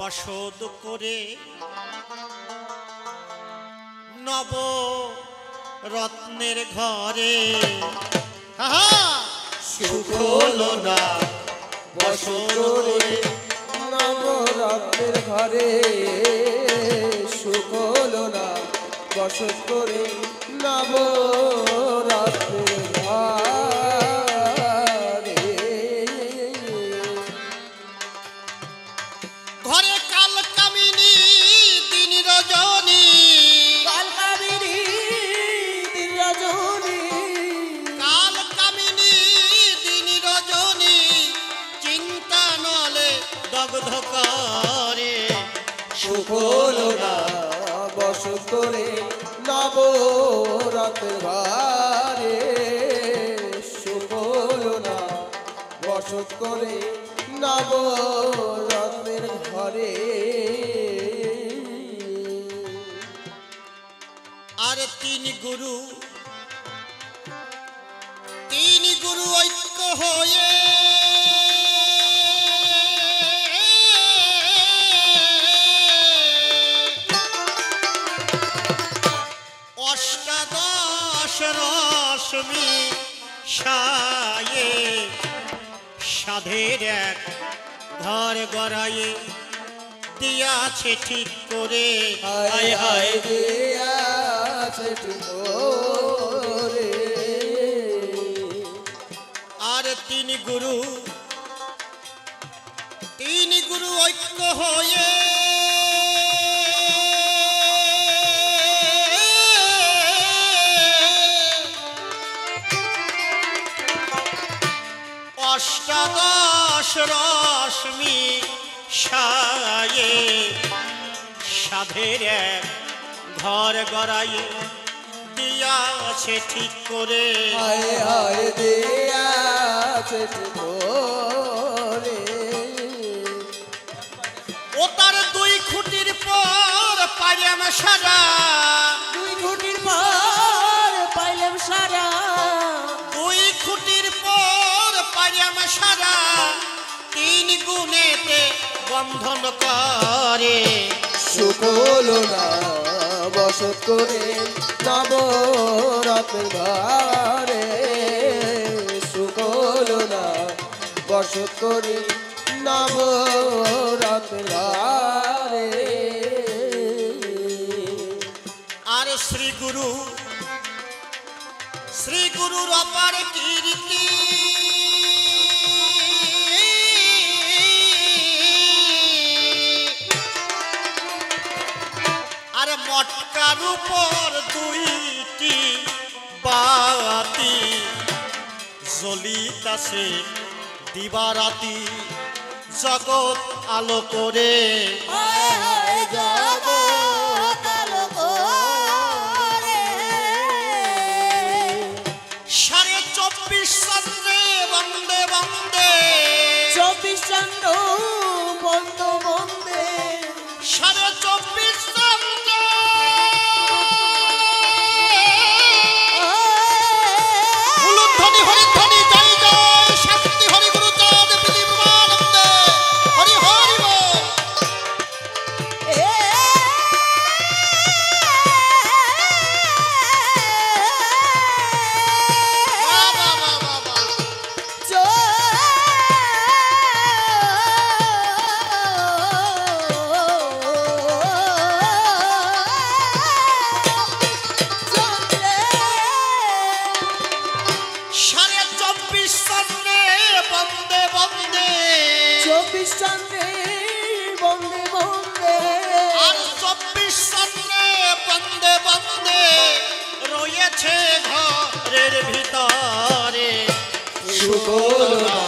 বসত করে নব রত্নের ঘরে সুখ হলো না বসত করে নব রত্নের ঘরে সুখ হলো না বসত করে নব রত্নের ঘরে ঘরে কাল কামিনী দিন রজনী কাল কামিনী দিন রজনী কাল কামিনী দিন রজনী চিন্তা নলে দগ্ধ করে সুখ হলো না বসত করে নব রত্নের ঘরে সুখ হলো না বসত করে নব রত্নের ঘরে আর তিন গুরু ঐক্য হয়ে অষ্টাদশ রশ্মি সায়ে সাধের এক ঘর গড়াইয়ে দিয়াছে ঠিক করে হায় হায় দিয়াছে ঠিক করে আর তিন গুরু ঐক্য হয়ে অষ্টাদশ রশ্মি সায়ে সাধের এক ঘর গড়াইয়ে দিয়াছে ঠিক করে হায় হায় দিয়াছে ঠিক করে ও তার দুই খুঁটির পর পাইলাম সারা দুই খুঁটির পর পাইলাম সারা দুই খুঁটির পর পাইলাম সারা তিন গুণেতে বন্ধন করে সুখ হলো না বসত করে নব রত্নের ঘরে সুখ হলো না বসত করে নব রত্নের ঘরে আর শ্রী গুরুর অপার কীর্তি আর মটকার উপর দুইটি বাতি জ্বলিতাছে দিবারাতি জগৎ আলো করে সাড়ে 24 চন্দ্রে বন্দে বন্দে 24 চন্দ্র বন্ধ বন্দে সাড়ে 24 চন্দ্রে ধ্বনি হরিধ্বনি জয় জয় শক্তি হরি গুরু চাঁদ পৃথিবীমানন্দে হরি হরি বল সাড়ে 24 চন্দ্রে বন্দে বন্দে 24 চন্দ্রে বন্দে বন্দে আর 24 চন্দ্রে বন্দে বন্দে রয়েছে ঘরের ভিতরে সুখ হলো না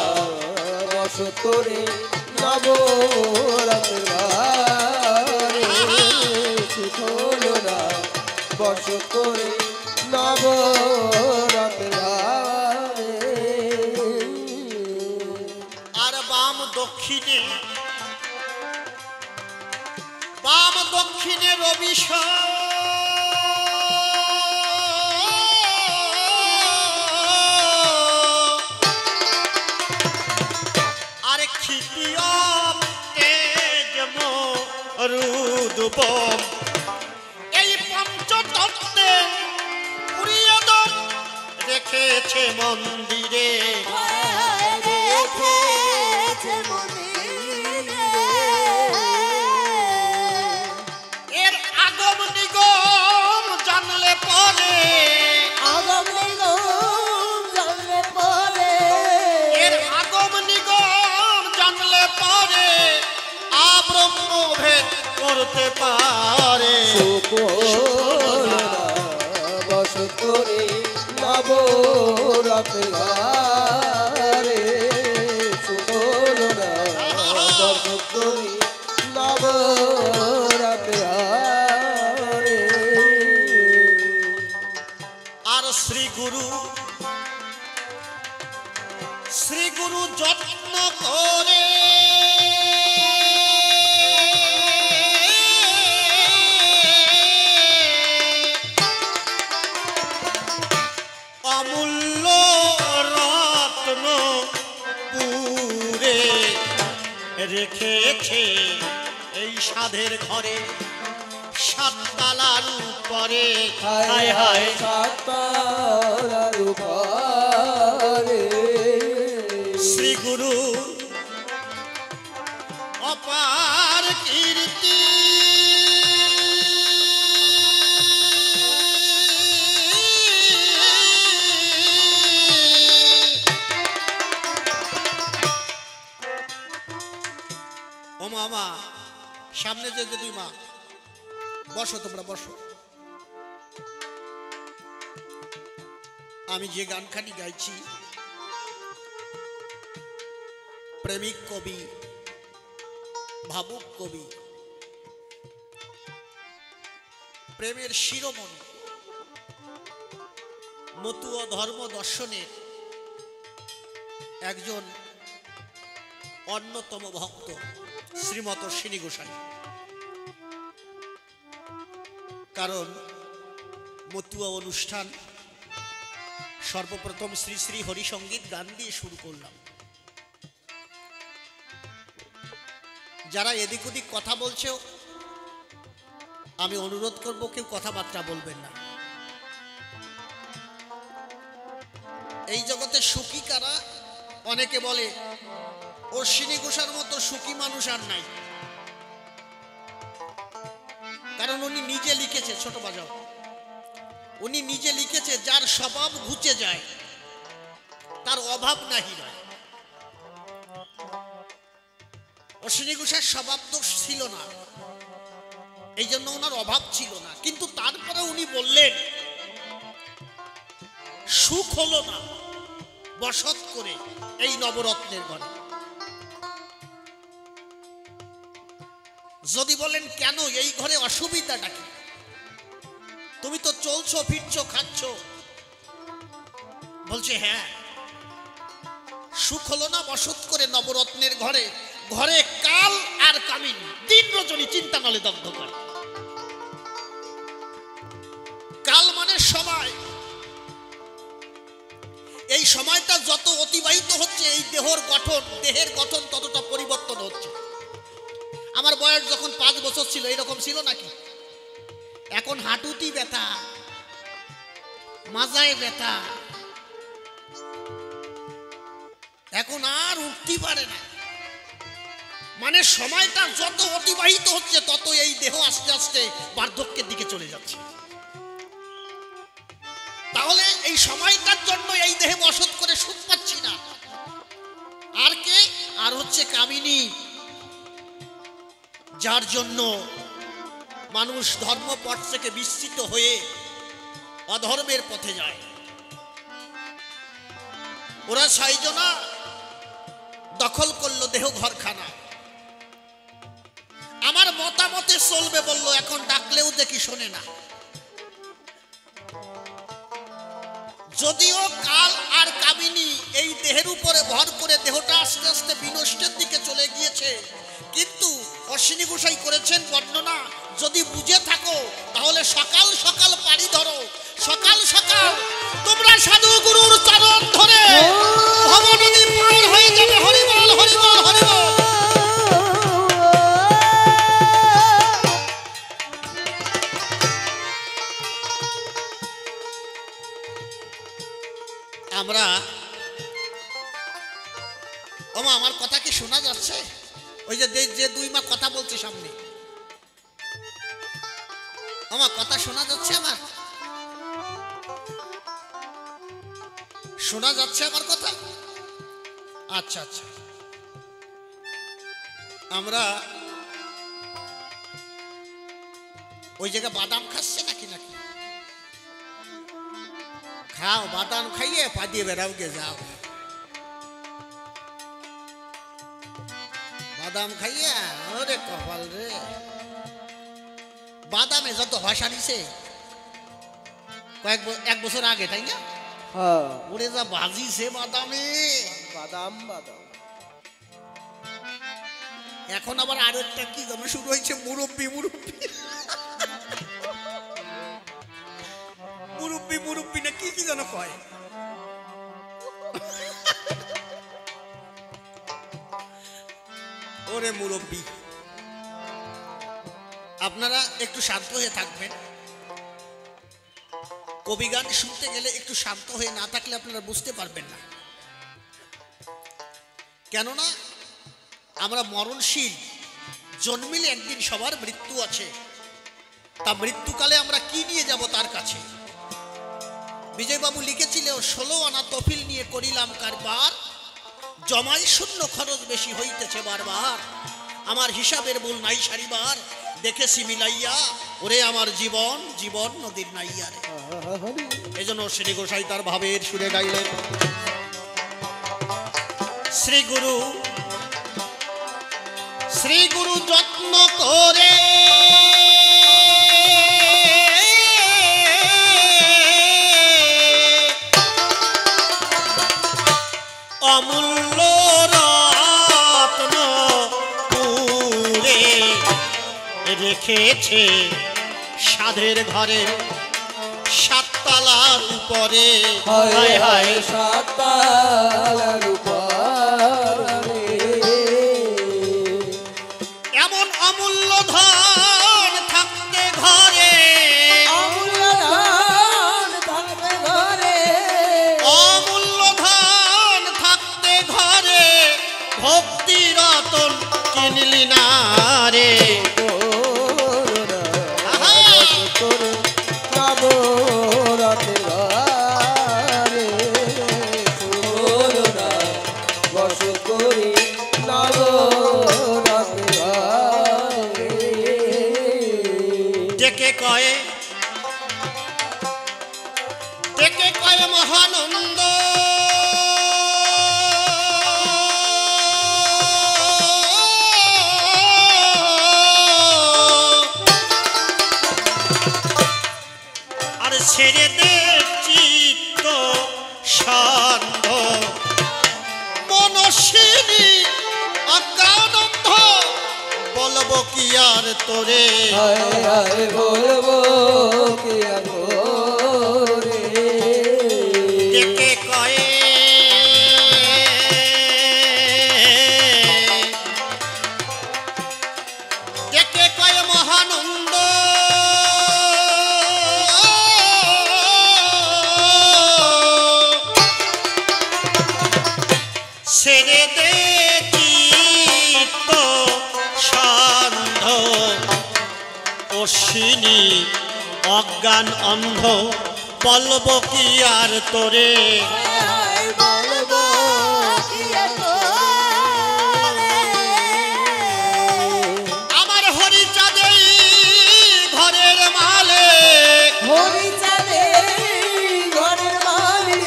বসত করে নব রত্নের ঘরে সুখ হলো না বসত করে নব রত্নের ঘরে আর বাম দক্ষিণে রবি আর খিটিয় তেজ মো অনুপম এই পঞ্চতত্ত্বে পুরিয়ে দম রেখেছে মন্দিরে এর আগম নিগম জানলে পরে এর আগম নিগম জানলে পরে আব্রহ্মভেদ করতে পারে বসতরে নবরত্ন ঘরে সুকলনা বসতরে নবরত্ন ঘরে আর শ্রী গুরু যত্ন করে অমূল্য রত্ন পুরে রেখেছে এই সাধের ঘরে সাততলার উপরে হায় হায় সাততার উপরে শ্রী গুরু অপার কীর্তি ও মামা সামনে যেতে তুই মা বসো তোমরা বসো আমি যে গানখানি গাইছি প্রেমিক কবি ভাবুক কবি প্রেমের শিরোমণি মতুয়া ধর্ম দর্শনের একজন অন্যতম ভক্ত শ্রীমত অশ্বিনী গোসাই কারণ মতুয়া অনুষ্ঠান সর্বপ্রথম শ্রী শ্রী হরিসঙ্গীত গান দিয়ে শুরু করলাম যারা এদিক ওদিক কথা বলছে আমি অনুরোধ করব কেউ কথাবার্তা বলবেন না এই জগতে সুখী কারা অনেকে বলে অশ্বিনী ঘোষার মতো সুখী মানুষ আর নাই কারণ উনি নিজে লিখেছে ছোট বাজাও উনি নিজে লিখেছে যার স্বভাব ঘুচে যায় তার অভাব নাহি নয় অশ্বিনী ঘোষের স্বভাব দোষ ছিল না এই জন্য ওনার অভাব ছিল না কিন্তু তারপরে উনি বললেন সুখ হলো না বসত করে এই নবরত্নের ঘরে যদি বলেন কেন এই ঘরে অসুবিধাটা কি তুমি তো চলছো ফিরছো খাচ্ছ বলছে হ্যাঁ সুখ হলো না বসত করে নবরত্নের ঘরে ঘরে কাল আর কামিনী দিন রজনী চিন্তা নলে দগ্ধ করে কাল মানে সময় এই সময়টা যত অতিবাহিত হচ্ছে এই দেহের গঠন ততটা পরিবর্তন হচ্ছে আমার বয়স যখন 5 বছর ছিল এরকম ছিল নাকি এখন হাঁটুটি ব্যথা মাজায় ব্যথা এখন আর উঠতে পারে না মানে সময়টা যত অতিবাহিত হচ্ছে তত এই দেহ আস্তে আস্তে বার্ধক্যের দিকে চলে যাচ্ছে তাহলে এই সময়টার জন্য এই দেহে বসত করে সুখ পাচ্ছি না আর কে আর হচ্ছে কামিনী যার জন্য মানুষ ধর্মপথ থেকে বিস্তৃত হয়ে অধর্মের পথে যায় ওরা 6 জনা দখল করলো দেহ ঘরখানা আমার মতামতে চলবে বললো এখন ডাকলেও দেখি শোনে না যদিও কাল আর কামিনী এই দেহের উপরে ভর করে দেহটা আস্তে আস্তে বিনষ্টের দিকে চলে গিয়েছে কিন্তু অশ্বিনী গোসাই করেছেন বর্ণনা যদি বুঝে থাকো তাহলে সকাল সকাল পাড়ি ধরো সকাল সকাল তোমরা সাধু গুরুর চরণ ধরে ভবনদী পার হয়ে যাবে হরিবল হরিবল হরিবল সামনে। আমার কথা শোনা যাচ্ছে? আমার শোনা যাচ্ছে আমার কথা? আচ্ছা আচ্ছা, আমরা ওই জায়গায় বাদাম খাচ্ছে নাকি? নাকি খাও, বাদাম খাইয়ে পা দিয়ে বেড়াও গে যাও, বাদাম খাইয়া। ওরে কপাল রে, বাদামে যত ভাষা নিছে এক বছর আগে, তাই না? হ্যাঁ, ওরে যা বাজিছে বাদামে। বাদাম বাদাম। এখন আবার আরো একটা কি যেন শুরু হয়েছে, মুরব্বি মুরব্বি মুরব্বি মুরব্বি না কি কি যেন কয়। ওরে মুরব্বি, আপনারা একটু শান্ত হয়ে থাকবেন। কবি গান শুনতে গেলে একটু শান্ত হয়ে না থাকলে আপনারা বুঝতে পারবেন না। কেননা আমরা মরণশীল, জন্মিলে একদিন সবার মৃত্যু আছে। তা মৃত্যুকালে আমরা কি নিয়ে যাব তার কাছে? বিজয়বাবু লিখেছিল, 16 আনা তফিল নিয়ে করিলাম কারবার, জমাই শূন্য খরচ বেশি হইতেছে বারবার, আমার হিসাবের ভুল নাই সারিবার, দেখেছি মিলাইয়া ওরে আমার জীবন জীবন নদীর নাইয়া রে। এজন্য শ্রী গোসাই তার ভাবের সুরে গাইলেন, শ্রী গুরু যত্ন করে অমূল্য রত্ন পুরে রেখেছে সাধের ঘরে, সাততলার উপরে। হায় হায় সাততলার উপরে, এমন অমূল্য ধন থাকতে ঘরে, অমূল্য ধন থাকবে ঘরে, অমূল্য ধন থাকতে ঘরে, ভক্তি রতন কিনলি না রে। ডেকে কয়ে মহানন্দ, আর ছেড়ে দে চিত্ত সান্ধ, মনস্বিনী অজ্ঞানন্ধ, বলবো কি আর তোরে? বলবো কি আর তোরে? ডেকে কয়ে মহানন্দ, ছেড়ে দে চিত্ত সান্ধ, অশ্বিনী অজ্ঞান অন্ধ, বলবো কি আর তোরে? বলবো কি আর তোরে? আমার হরিচাঁদেই ঘরের মালে, হরিচাঁদের ঘরের মালিক,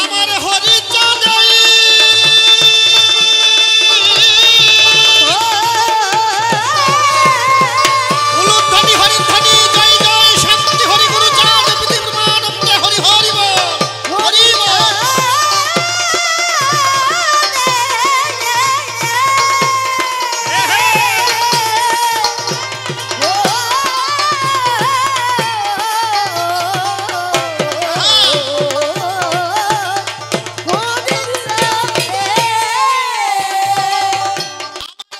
আমার হরিচাঁদেই উলুধ্বনি হরিধ্বনি, জয় জয় শান্তি হরি গুরু চাঁদ বিধিমানন্দে হরি হরি বল, হরি বল।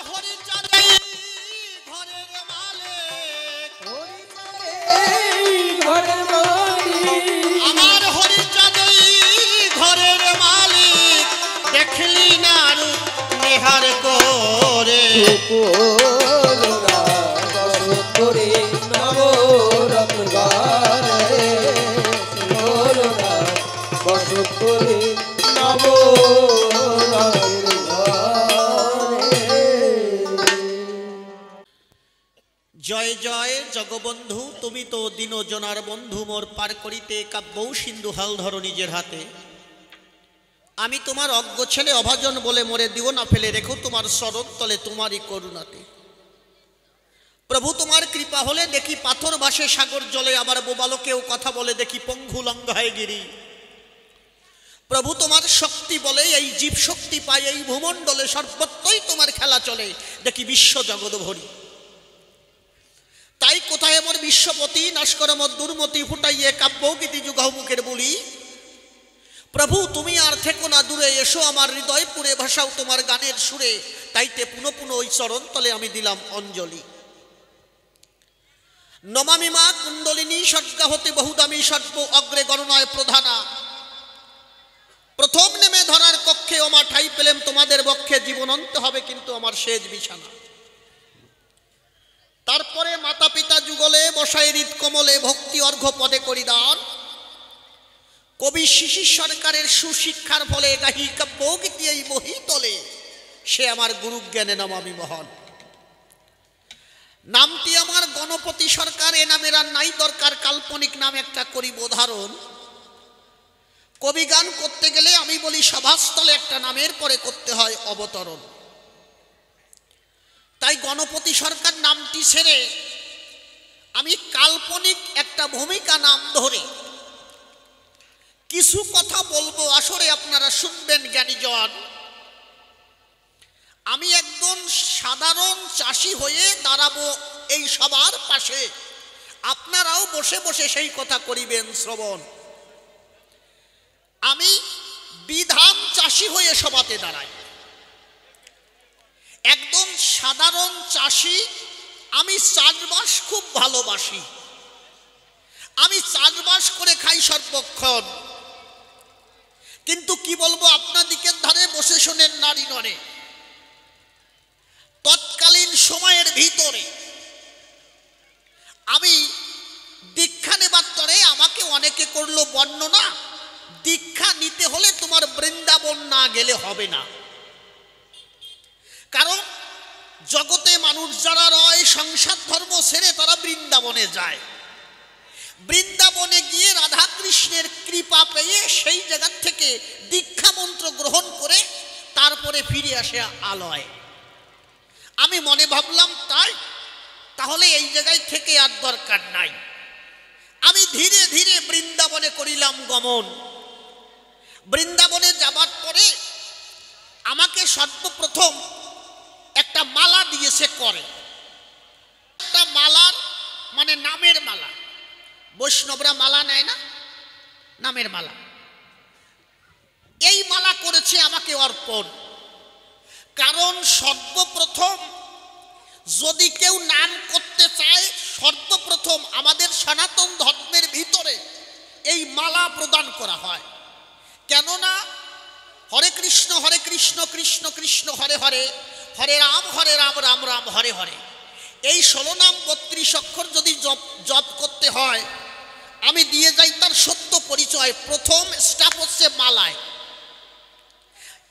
হরিচাঁদেই ঘরের মালিক, ঘরের মালিক, আমার হরিচাঁদেই ঘরের মালিক, দেখলি না রূপ নিহার করে। শুকর জয় জয় জগবন্ধু, তুমি তো দীনজনার বন্ধু, মোর পার করিতে কাব্যৌ সিন্ধু হাল ধরো নিজের হাতে। আমি তোমার অজ্ঞ ছেলে অভাজন বলে মোরে দিও না ফেলে, রেখো তোমার শরৎ তলে তোমারই করুণাতে। প্রভু তোমার কৃপা হলে দেখি পাথর ভাসে সাগর জলে, আবার বোবালকেও কথা বলে দেখি পঙ্গু লঙ্ঘায় গিরি। প্রভু তোমার শক্তি বলে এই জীব শক্তি পায়, এই ভূমণ্ডলে সর্বত্রই তোমার খেলা চলে, দেখি বিশ্ব জগৎ ভরি। তাই কোথায় মোর বিশ্বপতি, নস্কর মোর দুর্মতি, ফুটাইয়ে কাব্য গীতি যুগাও মুখের বলি। প্রভু তুমি আর থেকো না দূরে, এসো আমার হৃদয় পুরে, ভাষাও তোমার গানের সুরে, তাইতে পুনঃ পুনঃ ওই চরণ তলে আমি দিলাম অঞ্জলি। নমামি মা কুণ্ডলিনী সজ্ঞা হতে বহুদামী সর্ব অগ্রে গণনায় প্রধানা। প্রথম নেমে ধরার কক্ষে ওমা ঠাই পেলেম তোমাদের বক্ষে, জীবন অন্ত হবে কিন্তু আমার সেজ বিছানা। তারপরে মাতা পিতা যুগলে বসায় হৃদ কমলে, ভক্তি অর্ঘ্য পদে করি দান। কবি শিশির সরকারের সুশিক্ষার ফলে গাহি কাব্য গীতি এই বহি তলে, সে আমার গুরু জ্ঞানে নমামি মহান। নামটি আমার গণপতি সরকার, এ নামের আর নাই দরকার, কাল্পনিক নাম একটা করিব ধারণ। কবি গান করতে গেলে আমি বলি সভাস্থলে একটা নামের পরে করতে হয় অবতরণ। তাই গণপতি সরকার নামটি ছেড়ে আমি কাল্পনিক একটা ভূমিকা নাম ধরে কিছু কথা বলবো, আসরে আপনারা শুনবেন জ্ঞানীজন। আমি একজন সাধারণ চাষি হয়ে দাঁড়াবো এই সবার পাশে, আপনারাও বসে বসে সেই কথা করিবেন শ্রবণ। আমি বিধান চাষি হয়ে সভাতে দাঁড়াই, একদম সাধারণ চাষি। আমি চাষবাস খুব ভালোবাসি, আমি চাষবাস করে খাই সর্বক্ষণ। কিন্তু কি বলবো, আপনাদিকের ধারে বসে শোনেন নারী নরে। তৎকালীন সময়ের ভিতরে আমি দীক্ষা নেবার তরে আমাকে অনেকে করলো বর্ণনা, দীক্ষা নিতে হলে তোমার বৃন্দাবন না গেলে হবে না। কারণ জগতে মানুষ যারা রয় সংসার ধর্ম ছেড়ে তারা বৃন্দাবনে যায়, বৃন্দাবনে গিয়ে রাধা কৃষ্ণের কৃপা পেয়ে সেই জায়গা থেকে দীক্ষা মন্ত্র গ্রহণ করে তারপরে ফিরে আসে আলয়। আমি মনে ভাবলাম তাহলে এই জায়গায় থেকে আর দরকার নাই। আমি ধীরে ধীরে বৃন্দাবনে করিলাম গমন। বৃন্দাবনে যাবার পরে আমাকে সর্বপ্রথম একটা মালা দিয়েছে করে, একটা মালার মানে নামের মালা। বৈষ্ণবরা মালা নেয় না, নামের মালা। এই মালা করেছে আমাকে অর্পণ। কারণ সর্বপ্রথম যদি কেউ নাম করতে চায়, সর্বপ্রথম আমাদের সনাতন ধর্মের ভিতরে এই মালা প্রদান করা হয়। কেননা হরে কৃষ্ণ কৃষ্ণ কৃষ্ণ হরে হরে, হরে রাম রাম রাম হরে হরে, এই 16 নাম 32 অক্ষর যদি জপ করতে হয়, আমি দিয়ে যাই তার সত্য পরিচয়। প্রথম স্টেপ হচ্ছে মালায়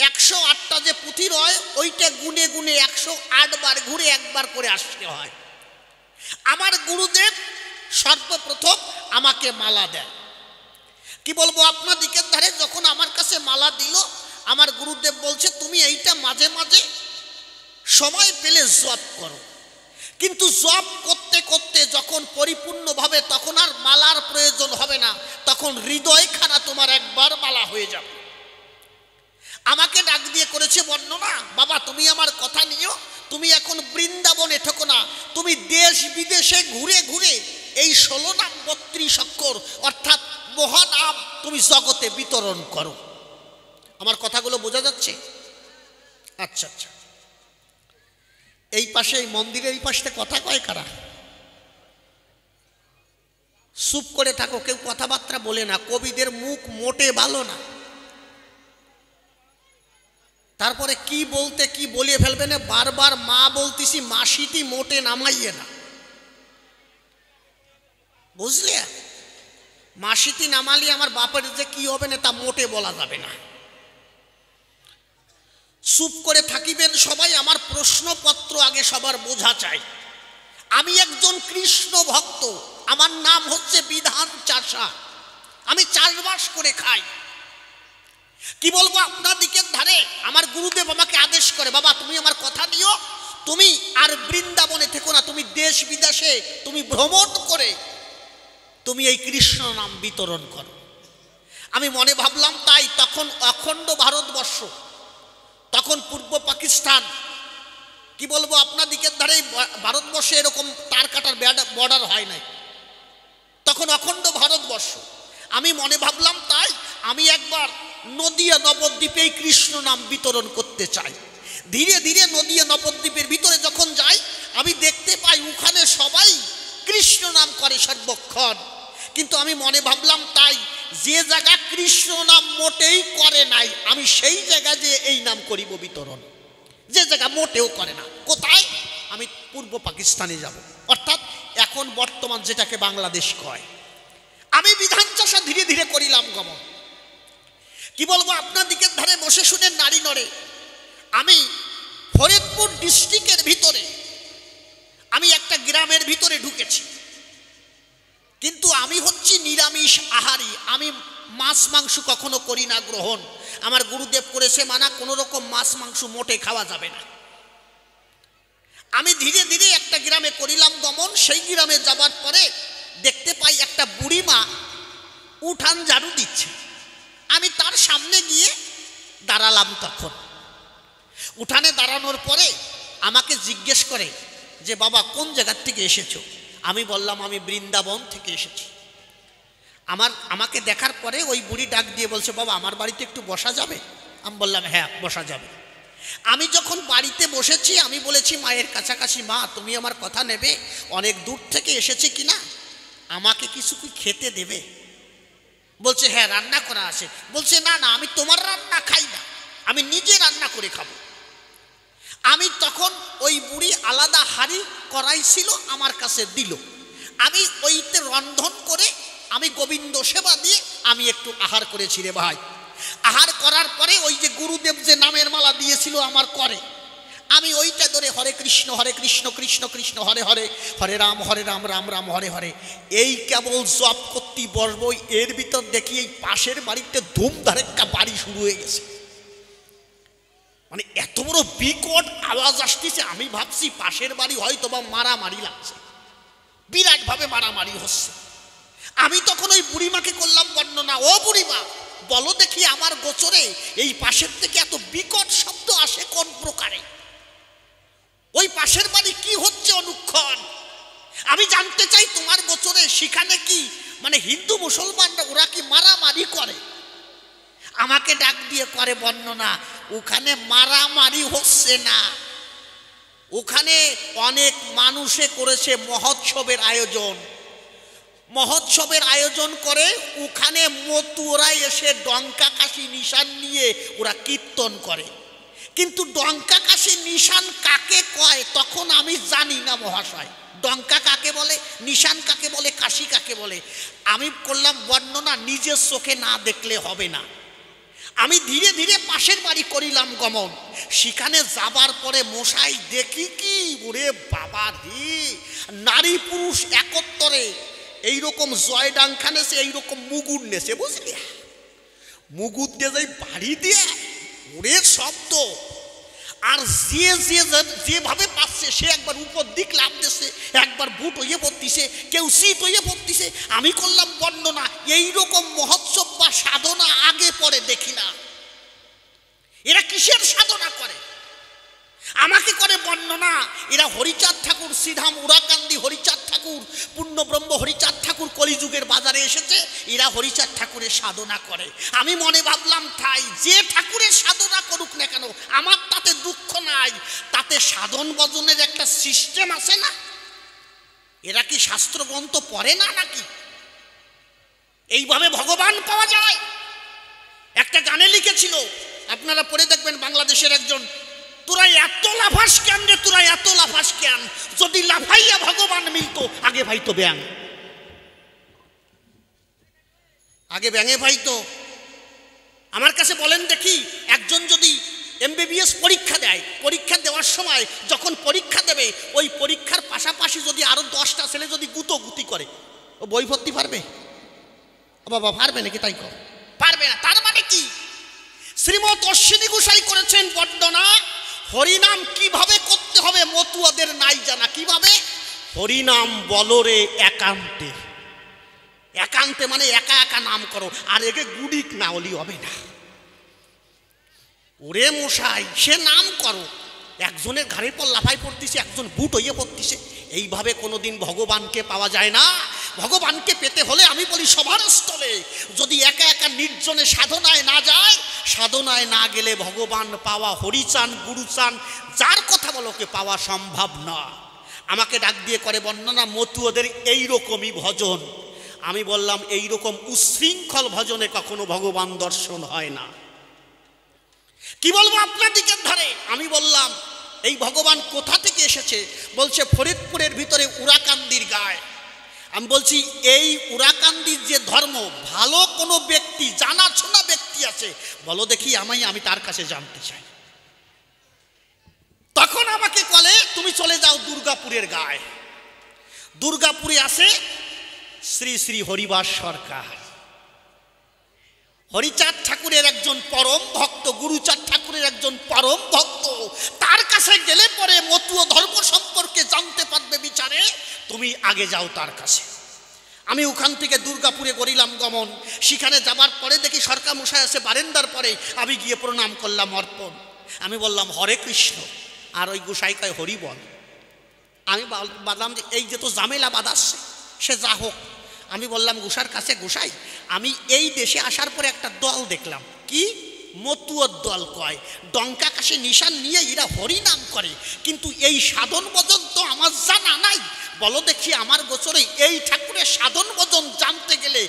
108টা যে পুঁথি রয়, ওইটা গুনে গুনে 108 বার ঘুরে একবার করে আসতে হয়। আমার গুরুদেব সর্বপ্রথম আমাকে মালা দেয়। কি বলবো, আপনার দিকের ধারে যখন আমার কাছে মালা দিল, আমার গুরুদেব বলছে তুমি এইটা মাঝে মাঝে সময় পেলে জপ করো। কিন্তু জপ করতে করতে যখন পরিপূর্ণভাবে, তখন আর মালার প্রয়োজন হবে না, তখন হৃদয়খানা তোমার একবার মালা হয়ে যাবে। আমাকে ডাক দিয়ে করেছে বর্ণনা, বাবা তুমি আমার কথা নিও, তুমি এখন বৃন্দাবনে থেকো না, তুমি দেশ বিদেশে ঘুরে ঘুরে এই 16 নাম 32 অক্ষর অর্থাৎ মহানাম তুমি জগতে বিতরণ করো। আমার কথাগুলো বোঝা যাচ্ছে? আচ্ছা আচ্ছা। এই পাশে, এই মন্দিরের এই পাশে কথা কয় কারা? চুপ করে থাকো, কেউ কথাবার্তা বলে না। কবিদের মুখ মোটে ভালো না, তারপরে কি বলতে কি বলে ফেলবে না। বারবার মা বলতেছি, মাসিটি মোটে নামাইয়ে না, বুঝলে? মাসিটি নামালি আমার বাপের যে কি হবে না তা মোটে বলা যাবে না। চুপ করে থাকিবেন সবাই। আমার প্রশ্নপত্র আগে সবার বোঝা চাই। আমি একজন কৃষ্ণ ভক্ত, আমার নাম হচ্ছে বিধান চাষা, আমি চাষবাস করে খাই। কি বলবো আপনার দিকের ধারে আমার গুরুদেব আমাকে আদেশ করে, বাবা তুমি আমার কথা দিও, তুমি আর বৃন্দাবনে থেকো না, তুমি দেশ বিদেশে তুমি ভ্রমণ করে তুমি এই কৃষ্ণ নাম বিতরণ করো। আমি মনে ভাবলাম তাই। তখন অখণ্ড ভারতবর্ষ, তখন পূর্ব পাকিস্তান, কি বলবো আপনার দিকের ধারে ভারতবর্ষে এরকম তার কাটার বর্ডার হয় নাই, তখন অখণ্ড ভারতবর্ষ। আমি মনে ভাবলাম তাই আমি একবার নদিয়া নবদ্বীপে কৃষ্ণ নাম বিতরণ করতে চাই। ধীরে ধীরে নদিয়া নবদ্বীপের ভিতরে যখন যাই আমি দেখতে পাই ওখানে সবাই কৃষ্ণ নাম করে সর্বক্ষণ। কিন্তু আমি মনে ভাবলাম তাই যে জায়গা কৃষ্ণ নাম মোটেই করে নাই আমি সেই জায়গায় যে এই নাম করিব বিতরণ, যে জায়গা মোটেও করে না। কোথায়? আমি পূর্ব পাকিস্তানে যাব, অর্থাৎ এখন বর্তমান যেটাকে বাংলাদেশ কয়। আমি বিধান চাষা ধীরে ধীরে করিলাম গমন। কি বলবো আপনার দিকের ধারে বসে শুনে নারী নড়ে। আমি ফরিদপুর ডিস্ট্রিক্টের ভিতরে আমি একটা গ্রামের ভিতরে ঢুকেছি, কিন্তু আমি হচ্ছি নিরামিষ আহারী, আমি মাছ মাংস কখনো করি না গ্রহণ। আমার গুরুদেব করেছে মানা, কোনো রকম মাছ মাংস মোটে খাওয়া যাবে না। আমি ধীরে ধীরে একটা গ্রামে করিলাম গমন। সেই গ্রামে যাবার পরে দেখতে পাই একটা বুড়িমা উঠান ঝাড়ু দিচ্ছে। আমি তার সামনে গিয়ে দাঁড়ালাম। তখন উঠানে দাঁড়ানোর পরে আমাকে জিজ্ঞেস করে যে বাবা কোন জায়গার থেকে এসেছো? আমি বললাম আমি বৃন্দাবন থেকে এসেছি। আমাকে দেখার পরে ওই বুড়ি ডাক দিয়ে বলছে বাবা আমার বাড়িতে একটু বসা যাবে? আমি বললাম হ্যাঁ বসা যাবে। আমি যখন বাড়িতে বসেছি আমি বলেছি মায়ের কাছাকাছি, মা তুমি আমার কথা নেবে, অনেক দূর থেকে এসেছি কিনা, আমাকে কিছু কি খেতে দেবে? বলছে হ্যাঁ রান্না করা আছে। বলছে না না আমি তোমার রান্না খাই না, আমি নিজে রান্না করে খাবো। আমি তখন ওই বুড়ি আলাদা হাঁড়ি কড়াই ছিল আমার কাছে দিল, আমি ওইতে রন্ধন করে আমি গোবিন্দ সেবা দিয়ে আমি একটু আহার করেছি রে ভাই। আহার করার পরে ওই যে গুরুদেব যে নামের মালা দিয়েছিল আমার করে, আমি ওইটা ধরে হরে কৃষ্ণ কৃষ্ণ কৃষ্ণ হরে হরে, হরে রাম রাম রাম হরে হরে, এই কেবল জপ করতে বসবো। এর ভিতর দেখি এই পাশের বাড়িতে ধুমধারেক্কা বাড়ি শুরু হয়ে গেছে। মানে এত বড় বিকট আওয়াজ আসতেছে, আমি ভাবছি পাশের বাড়ি হয়তো বা মারামারি লাগছে, বিরাট ভাবে মারামারি হচ্ছে। আমি তখন ওই বুড়িমাকে করলাম বর্ণনা, ও বুড়িমা বলো দেখি আমার গোচরে এই পাশের থেকে এত বিকট শব্দ আসে কোন প্রকারে? ওই পাশের বাড়ি কি হচ্ছে অনুক্ষণ? আমি জানতে চাই তোমার গোচরে সেখানে কি মানে হিন্দু মুসলমানরা ওরা কি মারামারি করে? আমাকে ডাক দিয়ে করে বর্ণনা, ওখানে মারামারি হচ্ছে না, ওখানে অনেক মানুষে করেছে মহোৎসবের আয়োজন। মহোৎসবের আয়োজন করে ওখানে মতুরা এসে ডঙ্কা কাশি নিশান নিয়ে ওরা কীর্তন করে। কিন্তু ডঙ্কা কাশি নিশান কাকে কয় তখন আমি জানি না মহাশয়। ডঙ্কা কাকে বলে, নিশান কাকে বলে, কাশি কাকে বলে? আমি করলাম বর্ণনা, নিজের চোখে না দেখলে হবে না। আমি ধীরে ধীরে পাশের বাড়ি করিলাম গমন। সেখানে যাবার পরে মশাই দেখি কি ওরে বাবা রে, নারী পুরুষ একত্তরে এইরকম জয়ডাঙ্কা নেছে, এইরকম মুগুর নেছে, বুঝলি? মুগুর দিয়ে যাই বাড়ি দিয়ে ওরে শব্দ। আর যে যে যেভাবে পাচ্ছে সে একবার উপর দিক লাভ দিচ্ছে, একবার বুট হইয়ে পড়তিছে, কেউ শীত হইয়ে পড়তিছে। আমি করলাম বর্ণনা, এইরকম মহোৎসব বা সাধনা আগে পরে দেখি না। এরা কিসের সাধনা করে? আমাকে করে বর্ণনা, এরা হরিচাঁদ ঠাকুর, শ্রীধাম উরাকান্দি হরিচাঁদ ঠাকুর, পূর্ণব্রহ্ম হরিচাঁদ ঠাকুর কলিযুগের বাজারে এসেছে, এরা হরিচাঁদ ঠাকুরের সাধনা করে। আমি মনে ভাবলাম তাই, যে ঠাকুরের সাধনা করুক না কেন আমার তাতে দুঃখ নাই, তাতে সাধন ভজনের একটা সিস্টেম আছে না? এরা কি শাস্ত্রগ্রন্থ পড়ে না নাকি? এইভাবে ভগবান পাওয়া যায়? একটা গানে লিখেছিল, আপনারা পড়ে দেখবেন, বাংলাদেশের একজন, তোরা এত লাফাস কেন রে, তোরা এত লাফাস কেন, যদি লাফাইয়া ভগবান মিলতো আগে ভাইতো ব্যাং, আগে ব্যাঙে ভাইতো। আমার কাছে বলেন দেখি, একজন যদি MBBS পরীক্ষা দেয়, পরীক্ষা দেওয়ার সময় যখন পরীক্ষা দেবে ওই পরীক্ষার পাশাপাশি যদি আরো 10টা ছেলে যদি গুতি করে, ও বই ভর্তি পারবে? বাবা পারবে নাকি? তাই কর, পারবে না। তার মানে কি? শ্রীমৎ অশ্বিনী গোসাই করেছেন বর্ণনা, হরিনাম কিভাবে করতে হবে মতুয়াদের নাই জানা। কিভাবে? হরিনাম বলরে একান্তে, একান্তে মানে একা একা নাম করো, আর একে গুডিক না হলি হবে না। ওরে মশাই, সে নাম করো, একজনের ঘাড়ের পর লাফাই পড়তেছে, একজন বুট হইয়ে পড়তেছে। এইভাবে কোনোদিন ভগবানকে পাওয়া যায় না। ভগবানকে পেতে হলে আমি বলি সবার স্থলে যদি একা একা নির্জনে সাধনায় না যায়, সাধনায় না গেলে ভগবান পাওয়া, হরিচান গুরুচান যার কথা বলোকে পাওয়া সম্ভব না। আমাকে ডাক দিয়ে করে বর্ণনা মতুয়াদের এইরকমই ভজন। আমি বললাম এইরকম উচ্ছৃঙ্খল ভজনে কখনো ভগবান দর্শন হয় না। কি বলবো আপনার দিকের ধারে? আমি বললাম এই ভগবান কোথা থেকে এসেছে? বলছে ফরিদপুরের ভিতরে উরাকান্দির গায়ে। আমি বলছি এই উরাকান্দির যে ধর্ম, ভালো কোনো ব্যক্তি জানাশোনা ব্যক্তি আছে বলো দেখি, আমি তার কাছে জানতে চাই। তখন আমাকে বলে তুমি চলে যাও দুর্গাপুরের গায়ে। দুর্গাপুরে আছে শ্রী শ্রী হরিবাস সরকার, হরিচাঁদ ঠাকুরের একজন পরম ভক্ত, গুরুচাঁদ ঠাকুরের একজন পরম ভক্ত। তার কাছে গেলে পরে মতুয়া ধর্ম সম্পর্কে জানতে পারবে বিচারে। তুমি আগে যাও তার কাছে। আমি ওখান থেকে দুর্গাপুরে করিলাম গমন। সেখানে যাবার পরে দেখি সরকার মশাই আছে বারেন্দার পরে। আমি গিয়ে প্রণাম করলাম, অর্পণ। আমি বললাম হরে কৃষ্ণ, আর ওই গোসাই কয় হরি বল। আমি বললাম যে এই যে তো ঝামেলা বাঁধাচ্ছে, সে যা হোক। আমি বললাম গোসার কাছে, গোসাই আমি এই দেশে আসার পরে একটা দল দেখলাম, কি মতুয়ার দল কয়, ডঙ্কা কাশে নিশান নিয়ে এরা হরিনাম করে, কিন্তু এই সাধন ভজন তো আমার জানা নাই। বলো দেখি আমার গোচরে এই ঠাকুরের সাধন ভজন জানতে গেলে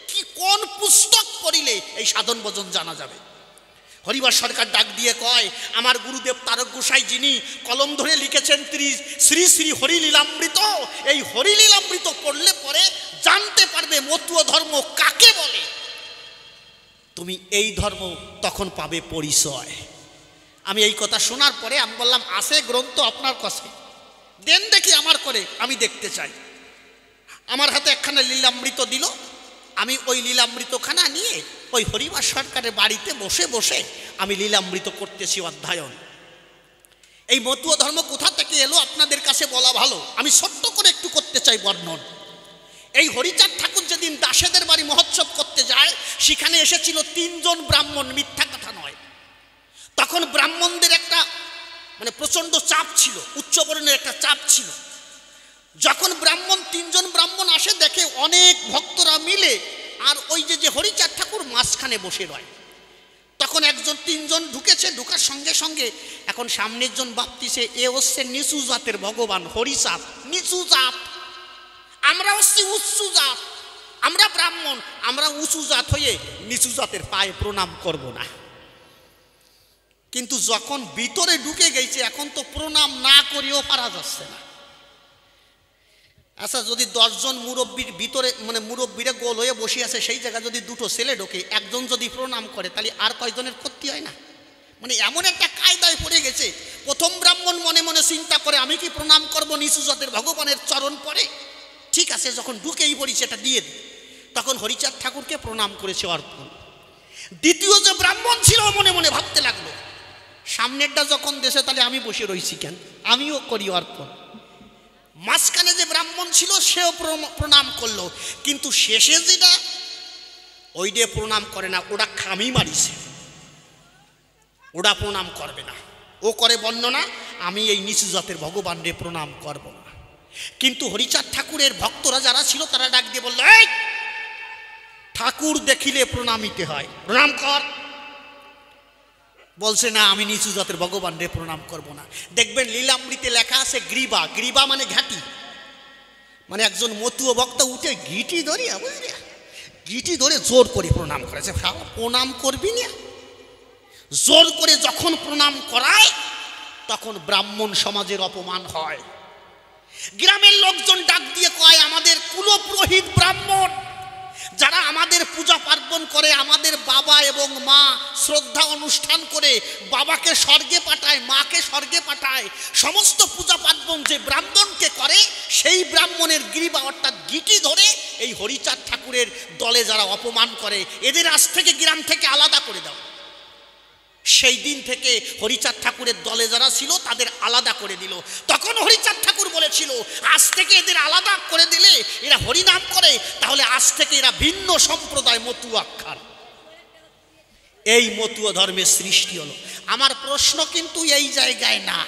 কি কোন পুস্তক পড়িলে এই সাধন ভজন জানা যাবে? হরিবাস সরকার ডাক দিয়ে কয়, আমার গুরুদেব তারক গোসাই যিনি কলম ধরে লিখেছেন শ্রী শ্রী হরিলীলামৃত, এই হরিলীলামৃত পড়লে পরে জানতে পারবে মতুয়া ধর্ম কাকে বলে। তুমি এই ধর্ম তখন পাবে পরিচয়। আমি এই কথা শোনার পরে আমি বললাম আছে গ্রন্থ আপনার কাছে, দেন দেখি আমার করে, আমি দেখতে চাই। আমার হাতে একখানা লীলামৃত দিল। আমি ওই লীলামৃতখানা নিয়ে ওই হরিবাস সরকারের বাড়িতে বসে বসে আমি লীলামৃত করতেছি অধ্যয়ন। এই মতুয়া ধর্ম কোথা থেকে এলো আপনাদের কাছে বলা ভালো, আমি ছোট্ট করে একটু করতে চাই বর্ণন। এই হরিচাঁদ ঠাকুর যেদিন দাসেদের বাড়ি মহোৎসব করতে যায়, সেখানে এসেছিল 3 জন ব্রাহ্মণ, মিথ্যা কথা নয়। তখন ব্রাহ্মণদের একটা মানে প্রচন্ড চাপ ছিল, উচ্চবর্ণের একটা চাপ ছিল। যখন 3 জন ব্রাহ্মণ আসে, দেখে অনেক ভক্তরা মিলে আর ওই যে হরিচাঁদ ঠাকুর মাঝখানে বসে রয়। তখন 3 জন ঢুকেছে, ঢুকার সঙ্গে সঙ্গে এখন সামনের জন ভাবতিছে এ হচ্ছে নিচু জাতের ভগবান হরিচাঁদ, নিচু জাত। আমরা হচ্ছি উচ্চ জাত, আমরা ব্রাহ্মণ, আমরা উঁচু জাত হয়ে নিচু জাতের পায়ে প্রণাম করব না। কিন্তু যখন ভিতরে ঢুকে গেছে, এখন তো প্রণাম না করেও পারা যাচ্ছে না। আচ্ছা, যদি 10 জন মুরব্বীর ভিতরে মানে মুরব্বীরা গোল হয়ে বসে আছে, সেই জায়গায় যদি 2টো ছেলে ঢোকে, একজন যদি প্রণাম করে, তাহলে আর কয়জনের ক্ষতি হয় না? মানে এমন একটা কায়দায় পড়ে গেছে। প্রথম ব্রাহ্মণ মনে মনে চিন্তা করে আমি কি প্রণাম করব নিচু জাতের ভগবানের চরণ পরে? ঠিক আছে, যখন ঢুকেই পড়ি সেটা দিয়ে দিই। তখন হরিচাঁদ ঠাকুরকে প্রণাম করেছে অর্পণ। দ্বিতীয় যে ব্রাহ্মণ ছিল মনে মনে ভাবতে লাগলো, সামনেরটা যখন দেশে তাহলে আমি বসে রয়েছি কেন, আমিও করি অর্পণ। মাঝখানে যে ব্রাহ্মণ ছিল সেও প্রণাম করলো, কিন্তু শেষে যেটা ওই দিয়ে প্রণাম করে না, ওটা খামি মারিছে, ওটা প্রণাম করবে না। ও করে বর্ণনা আমি এই নিচু জাতের ভগবান রে প্রণাম করব না। কিন্তু হরিচাঁদ ঠাকুরের ভক্তরা যারা ছিল তারা ডাক দিয়ে বলল, এই ঠাকুর দেখিলে প্রণামিতে হয়, প্রণাম কর। বলছে না আমি নিচু জাতের ভগবান রে প্রণাম করব না। দেখবেন লীলামৃতে লেখা আছে গ্রীবা, গ্রীবা মানে ঘাটি, মানে একজন মতুয়া ভক্ত উঠে গিটি ধরিয়া, বুঝলি, গিটি ধরে জোর করে প্রণাম করেছে। প্রণাম করবি না, জোর করে যখন প্রণাম করায় তখন ব্রাহ্মণ সমাজের অপমান হয়। গ্রামের লোকজন ডাক দিয়ে কয় আমাদের কুলপুরোহিত ব্রাহ্মণ যারা আমাদের আমাদের পূজা পার্বণ করে, আমাদের বাবা এবং মা শ্রদ্ধা অনুষ্ঠান করে বাবাকে স্বর্গে পাঠায়, মাকে স্বর্গে পাঠায়। সমস্ত পূজা পার্বণ যে ব্রাহ্মণকে করে সেই ব্রাহ্মণের গ্রীবা অর্থাৎ গিটি ধরে এই হরিচাঁদ ঠাকুরের দলে যারা অপমান করে এদের আজ থেকে গ্রাম থেকে আলাদা করে দাও। সেই দিন থেকে হরিচাঁদ ঠাকুরের দলে যারা ছিল তাদের আলাদা করে দিল। তখন হরিচাঁদ ঠাকুর বলেছিল আজ থেকে এদের আলাদা করে দিলে এরা হরিনাম করে, তাহলে আজ থেকে এরা ভিন্ন সম্প্রদায় মতুয়া খান। এই মতুয়া ধর্মের সৃষ্টি হলো। আমার প্রশ্ন কিন্তু এই জায়গায় না,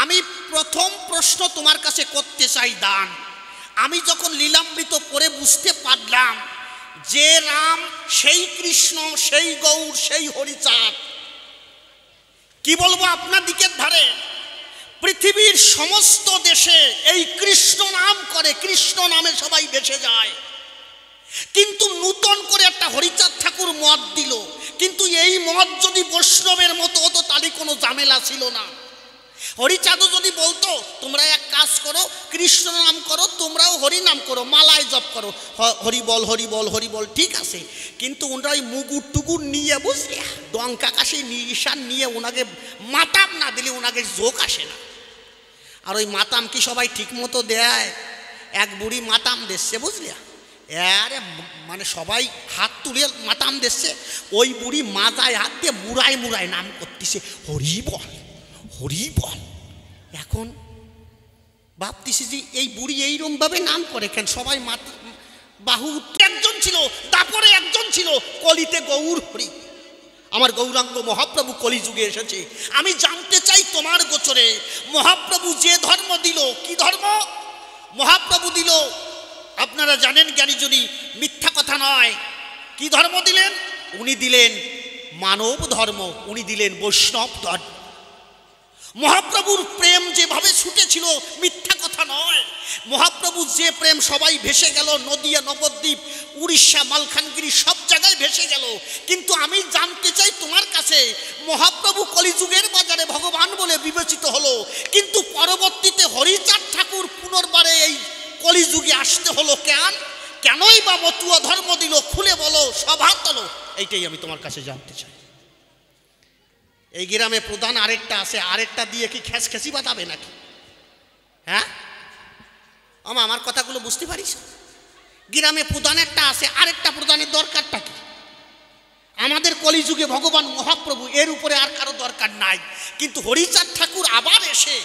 আমি প্রথম প্রশ্ন তোমার কাছে করতে চাই দান। আমি যখন লীলামৃত পড়ে বুঝতে পারলাম যে রাম সেই কৃষ্ণ সেই গৌর সেই হরিচাঁদ, কি বলবো আপনার দিকের ধারে পৃথিবীর সমস্ত দেশে এই কৃষ্ণ নাম করে, কৃষ্ণ নামে সবাই বেঁচে যায়। কিন্তু নূতন করে একটা হরিচাঁদ ঠাকুর মত দিল, কিন্তু এই মত যদি বৈষ্ণবের মতো হতো তাহলে কোনো ঝামেলা ছিল না। হরিচাঁদও যদি বলতো তোমরা এক কাজ করো, কৃষ্ণ নাম করো, তোমরাও হরি নাম করো, মালায় জপ করো, হরি বল হরি বল হরি বল, ঠিক আছে। কিন্তু ওনারা ওই মুগুর টুকুর নিয়ে বুঝলি ডঙ্কা কাশি নিশান নিয়ে ওনাকে মাতাম না দিলে ওনাকে যোগ আসে না। আর ওই মাতাম কি সবাই ঠিক মতো দেয়? এক বুড়ি মাতাম দিচ্ছে বুঝলি, আরে মানে সবাই হাত তুলে মাতাম দিচ্ছে, ওই বুড়ি মাথায় হাত দিয়ে মুড়ায় মুড়ায় নাম করতেছে হরি বল হরি বল। এখন ভাবতেছি যে এই বুড়ি এইরকম ভাবে নাম করে কেন? সবাই মাথা বাহু একজন ছিল, তারপরে একজন ছিল কলিতে গৌর হরি। আমার গৌরাঙ্গ মহাপ্রভু কলিযুগে এসেছে। আমি জানতে চাই তোমার গোচরে মহাপ্রভু যে ধর্ম দিল, কি ধর্ম মহাপ্রভু দিল আপনারা জানেন জ্ঞানীজনী, মিথ্যা কথা নয়। কি ধর্ম দিলেন? উনি দিলেন মানব ধর্ম, উনি দিলেন বৈষ্ণব ধর্ম। মহাপ্রভুর প্রেম যেভাবে ছুটেছিল মিথ্যা কথা নয়। মহাপ্রভু যে প্রেম সবাই ভেসে গেল, নদিয়া নবদ্বীপ উড়িষ্যা মালখানগিরি সব জায়গায় ভেসে গেল। কিন্তু আমি জানতে চাই তোমার কাছে মহাপ্রভু কলিযুগের বাজারে ভগবান বলে বিবেচিত হলো, কিন্তু পরবর্তীতে হরিচাঁদ ঠাকুর পুনর্বারে এই কলিযুগে আসতে হলো কেন? কেনই বা মতুয়া ধর্ম দিল? খুলে বলো, সভা তোলো, এইটাই আমি তোমার কাছে জানতে চাই। এই গ্রামে প্রধান আরেকটা আছে, আরেকটা দিয়ে কি খেসখেসি বাঁধাবে নাকি? হ্যাঁ আমার কথাগুলো বুঝতে পারিস? গ্রামে প্রধান একটা আছে, আরেকটা প্রধানের দরকারটা কি? আমাদের কলিযুগে ভগবান মহাপ্রভু, এর উপরে আর কারো দরকার নাই। কিন্তু হরিচাঁদ ঠাকুর আবার এসে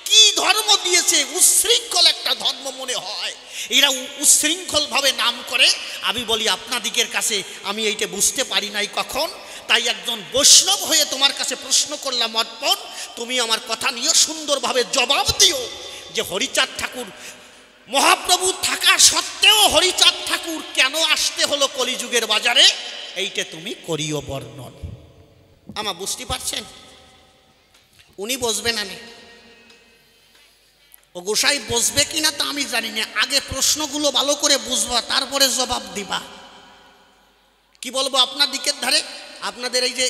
কি ধর্ম দিয়েছে? উচ্ছৃঙ্খল একটা ধর্ম মনে হয়। এরা উচ্ছৃঙ্খল ভাবে নাম করে। আমি বলি আপনাদিকের কাছে আমি এইটা বুঝতে পারি নাই কখন, তাই একজন বৈষ্ণব হয়ে তোমার কাছে প্রশ্ন করলাম অর্পণ, তুমি আমার কথা নিয়ে সুন্দরভাবে জবাব দিও যে হরিচাঁদ ঠাকুর মহাপ্রভু থাকা সত্ত্বেও হরিচাঁদ ঠাকুর কেন আসতে হলো কলিযুগের বাজারে, এইটা তুমি করিও বর্ণন। আমার বুঝতে পারছেন? উনি বসবেন না, ও গোসাই বসবে কিনা তা আমি জানি না। আগে প্রশ্নগুলো ভালো করে বুঝবা, তারপরে জবাব দিবা। কি বলবো আপনার দিকের ধারে, আপনাদের এই যে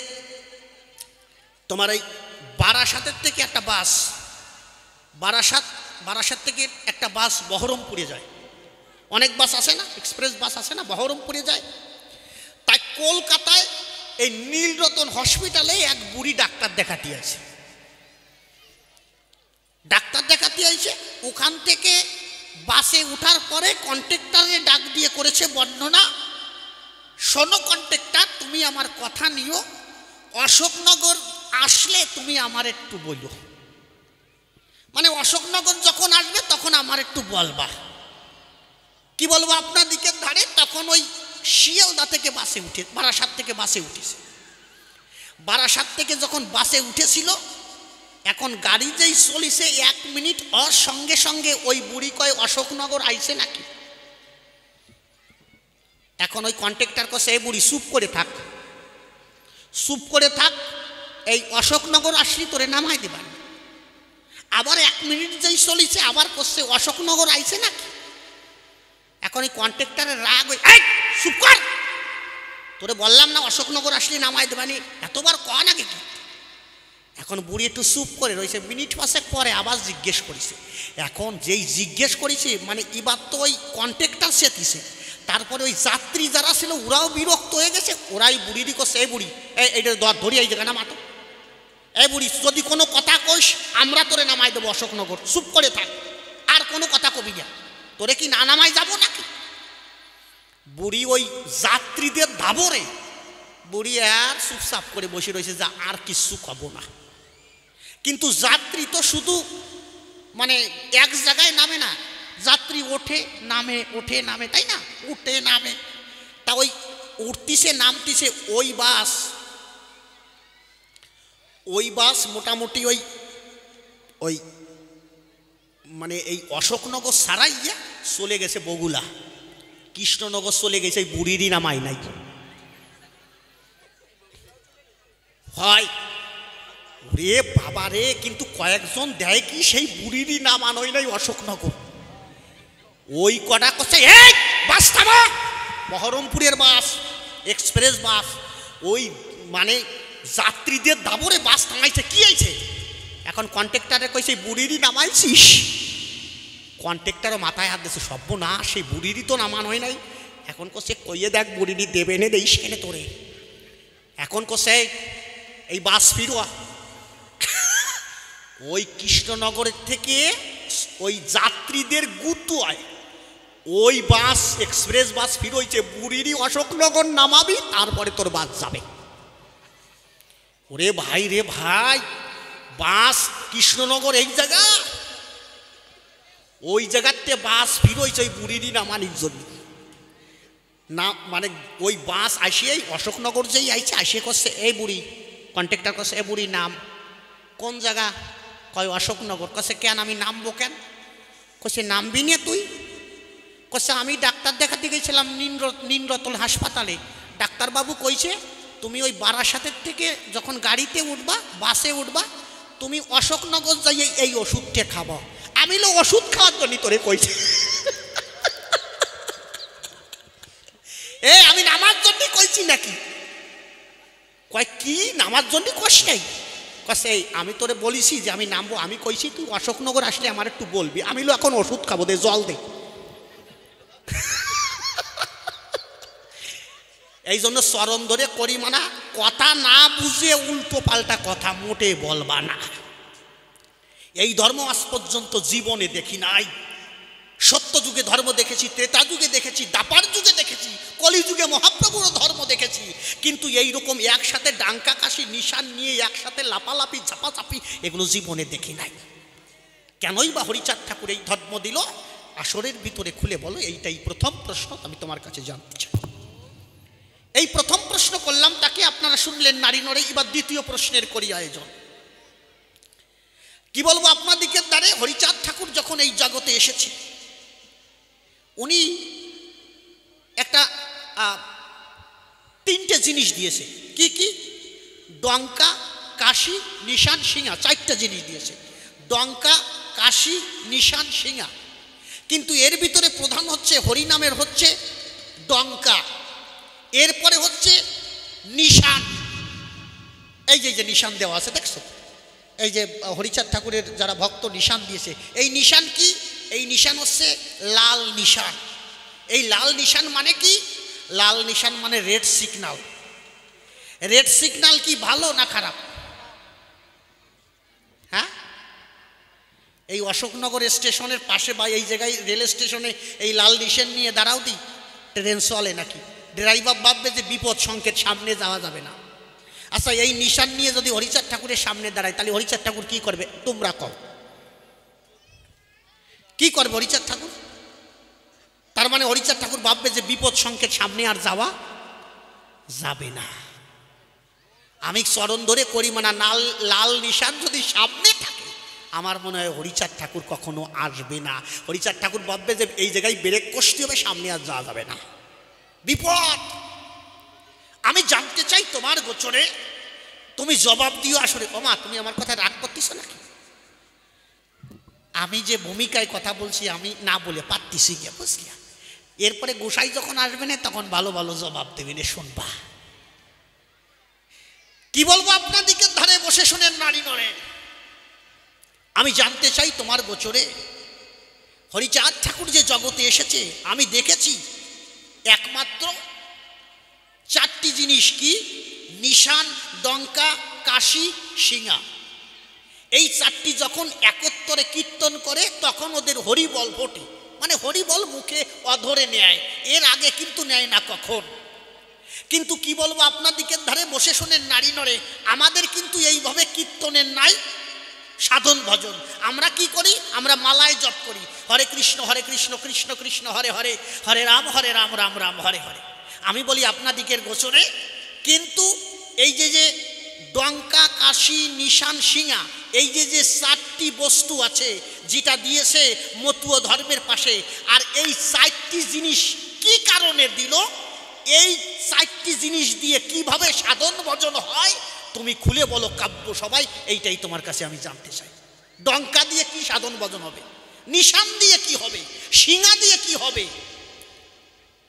তোমার এই বারাসাতের থেকে একটা বাস, বারাসাত থেকে একটা বাস বহরমপুরে যায়। অনেক বাস আসে না, এক্সপ্রেস বাস আসে না, বহরমপুরে যায়। তাই কলকাতায় এই নীলরতন হসপিটালে এক বুড়ি ডাক্তার দেখাতে আছে। ডাক্তার দেখাতে আইছে, ওখান থেকে বাসে উঠার পরে কন্ট্রাক্টরে ডাক দিয়ে করেছে বর্ণনা, শোনো কন্ট্রাক্টর, তুমি আমার কথা নিও, অশোকনগর আসলে তুমি আমার একটু বলো, মানে অশোকনগর যখন আসবে তখন আমার একটু বলবা। কি বলবো আপনার দিকের ধারে? তখন ওই শিয়ালদা থেকে বাসে উঠে, বারাসাত থেকে বাসে উঠেছে। বারাসাত থেকে যখন বাসে উঠেছিল, এখন গাড়ি যেই চলিছে 1 মিনিট ওর সঙ্গে সঙ্গে ওই বুড়ি কয় অশোকনগর আইছে নাকি। এখন ওই কন্ট্রাক্টর কছে এই বুড়ি চুপ করে থাক, চুপ করে থাক, এই অশোকনগর আসলি তোরে নামাই দিবা। আবার 1 মিনিট যেই চলিছে আবার করছে অশোকনগর আইছে নাকি। এখন এই কন্ট্রাক্টরের রাগ, ওই চুপ কর, তোরে বললাম না অশোকনগর আসলি নামাই দেবানি, এতবার কয় নাকি কি। এখন বুড়ি একটু চুপ করে রয়েছে। মিনিট 5 পরে আবার জিজ্ঞেস করেছে। এখন যেই জিজ্ঞেস করেছে মানে এবার তো ওই কন্ট্রাক্টর সেতিছে, তারপরে ওই যাত্রী যারা ছিল ওরাও বিরক্ত হয়ে গেছে, ওরাই বুড়িরই করছে, এই বুড়ি এইটা ধরি এই জায়গা নামাতো, এই বুড়ি যদি কোনো কথা কইস আমরা তোরে নামাই দেবো অশোকনগর, চুপ করে থাক, আর কোনো কথা কবি না, তোরে কি না নামাই যাবো নাকি? বুড়ি ওই যাত্রীদের দাবরে বুড়ি আর চুপচাপ করে বসে রয়েছে, যা আর কিছু কব না। কিন্তু যাত্রী তো শুধু মানে এক জায়গায় নামে না, যাত্রী ওঠে নামে ওঠে নামে, তাই না, উঠে নামে। তা ওই উঠতিছে নামতিছে ওই বাস মোটামুটি ওই ওই মানে এই অশোকনগর সারাইয়া চলে গেছে বগুলা, কৃষ্ণনগর চলে গেছে, এই বুড়িরই নামাই নাই হয় রে বাবা রে। কিন্তু কয়েকজন দেয় কি সেই বুড়িরই নামানোই নাই অশোকনগর। ওই কটা করছে এই বাস থামা, বহরমপুরের বাস, এক্সপ্রেস বাস, ওই মানে যাত্রীদের দাবরে বাস থামাইছে, কি হয়েছে? এখন কন্ট্রাক্টরে কইছে বুড়িরই নামাইছিস, কন্ট্রাক্টরও মাথায় হাত দিয়েছে, সভ্য না, সেই বুড়িরই তো নামানো হয় নাই। এখন কছে কইয়ে দেখ বুড়িরই দেবে এনে দেইস কেনে তোরে। এখন কছে এই বাস ফিরোয়া। ওই কৃষ্ণনগরের থেকে ওই যাত্রীদের গুতুয়ায় ওই বাস এক্সপ্রেস বাস ফিরোইছে, বুড়িরই অশোকনগর নামাবি তারপরে তোর বাস যাবে। ওরে ভাই রে ভাই, বাস কৃষ্ণনগর এই জায়গা, ওই জায়গাতে বাস ফিরোইছে ওই বুড়িরই নামানির জন্য না। মানে ওই বাস আসিয়েই অশোকনগর যেই আইছে, আসিয়ে করছে এই বুড়ি, কন্ট্রাক্টর করছে এ বুড়ি নাম, কোন জায়গা? কয় অশোকনগর। কছে কেন আমি নামবো কেন? কছে নামবি না তুই? কছে আমি ডাক্তার দেখাতে গেছিলাম নীলরতন হাসপাতালে, ডাক্তারবাবু কইছে তুমি ওই বারাসাতের থেকে যখন গাড়িতে উঠবা বাসে উঠবা তুমি অশোকনগর যাইয়ে এই ওষুধটা খাবো। আমি লো ওষুধ খাওয়ার জন্য তোরে কইছে, এ আমি নামার জন্য কইছি নাকি? কয় কি নামার জন্য কষ নাই? কছে আমি তোরে বলিছি যে আমি নামবো, আমি কইছি তুই অশোকনগর আসলে আমার একটু বলবি, আমি লো এখন ওষুধ খাবো, দে জল দে। এই জন্য চরণ ধরে করি মানা, কথা না বুঝে উল্টো পাল্টা কথা মোটে বলবা না। এই ধর্ম আজ পর্যন্ত জীবনে দেখি নাই। সত্য যুগে ধর্ম দেখেছি, ত্রেতা যুগে দেখেছি, দাপার যুগে দেখেছি, কলিযুগে মহাপ্রভুর ধর্ম দেখেছি, কিন্তু এইরকম একসাথে ডাঙ্কা কাশি নিশান নিয়ে একসাথে লাপালাপি ঝাপাঝাপি এগুলো জীবনে দেখি নাই। কেনই বা হরিচাঁদ ঠাকুর এই ধর্ম দিল? আসরের ভিতরে খুলে বলো, এইটাই প্রথম প্রশ্ন আমি তোমার কাছে জানতে চাই। এই প্রথম প্রশ্ন করলাম তাকে, আপনারা শুনলেন নারী নড়ে। এবার দ্বিতীয় প্রশ্নের করি আয়োজন। কি বলবো আপনাদিকের দ্বারে, হরিচাঁদ ঠাকুর যখন এই জগতে এসেছে উনি একটা তিনটে জিনিস দিয়েছে। কি কি? ডঙ্কা, কাশি, নিশান, সিংহা, চারটা জিনিস দিয়েছে। ডঙ্কা, কাশি, নিশান, সিংহা। কিন্তু এর ভিতরে প্রধান হচ্ছে হরিনামের হচ্ছে ডঙ্কা, এরপরে হচ্ছে নিশান। এই যে নিশান দেওয়া আছে দেখছো, এই যে হরিচাঁদ ঠাকুরের যারা ভক্ত নিশান দিয়েছে, এই নিশান কি? এই নিশান হচ্ছে লাল নিশান। এই লাল নিশান মানে কি? লাল নিশান মানে রেড সিগন্যাল। রেড সিগন্যাল কি ভালো না খারাপ? হ্যাঁ, এই অশোকনগর স্টেশনের পাশে বা এই জায়গায় রেল স্টেশনে এই লাল নিশান নিয়ে দাঁড়াও দি, ট্রেন চলে নাকি? ড্রাইভার ভাববে যে বিপদ সংকেত, সামনে যাওয়া যাবে না। আচ্ছা, এই নিশান নিয়ে যদি হরিচাঁদ ঠাকুরের সামনে দাঁড়ায় তাহলে হরিচাঁদ ঠাকুর কি করবে? তোমরা কও, কি করবে হরিচাঁদ ঠাকুর? তার মানে হরিচাঁদ ঠাকুর ভাববে যে বিপদ সংকেত, সামনে আর যাওয়া যাবে না। আমি চরণ ধরে করি মানা, লাল নিশান যদি সামনে থাকে আমার মনে হয় হরিচাঁদ ঠাকুর কখনো আসবে না। হরিচাঁদ ঠাকুর ভাববে যে এই জায়গায় ব্রেক কষতে হবে, সামনে আর যাওয়া যাবে না, বিপদ। আমি জানতে চাই তোমার গোচরে, তুমি জবাব দিও। আসলে ওমা তুমি আমার কথা রাগ করতেছ নাকি? আমি যে ভূমিকায় কথা বলছি আমি না বলে পারতেছি গিয়া, বুঝলিয়া? এরপরে গোসাই যখন আসবে না তখন ভালো ভালো জবাব দেবে না, শুনবা। কি বলবো আপনাদিকে ধারে বসে শোনেন নারী নড়ে। আমি জানতে চাই তোমার গোচরে হরিচাঁদ ঠাকুর যে জগতে এসেছে আমি দেখেছি, একমাত্র চারটি জিনিস কি? নিশান, ডঙ্কা, কাশি, শিঙা। এই চারটি যখন একত্রে কীর্তন করে তখন ওদের হরিবল ফোটে, মানে হরিবল মুখে অধরে নেয়, এর আগে কিন্তু নেয় না কখন। কিন্তু কি বলবো, আপনার দিকের ধারে বসে শোনেন নারী নরে, আমাদের কিন্তু এইভাবে কীর্তনের নাই সাধন ভজন। আমরা কি করি? আমরা মালায় জপ করি, হরে কৃষ্ণ কৃষ্ণ কৃষ্ণ হরে হরে, হরে রাম রাম রাম হরে হরে। আমি বলি আপনার দিকের গোচরে কিন্তু এই যে ডঙ্কা, কাশি, নিশান, শিঙা, এই যে চারটি বস্তু আছে যেটা দিয়েছে মতুয় ধর্মের পাশে, আর এই চারটি জিনিস কি কারণে দিল, এই চারটি জিনিস দিয়ে কিভাবে সাধন ভজন হয় তুমি খুলে বলো কাব্য সবাই, এইটাই তোমার কাছে আমি জানতে চাই। ডঙ্কা দিয়ে কি সাধন ভজন হবে? নিশান দিয়ে কি হবে? শিঙা দিয়ে কি হবে?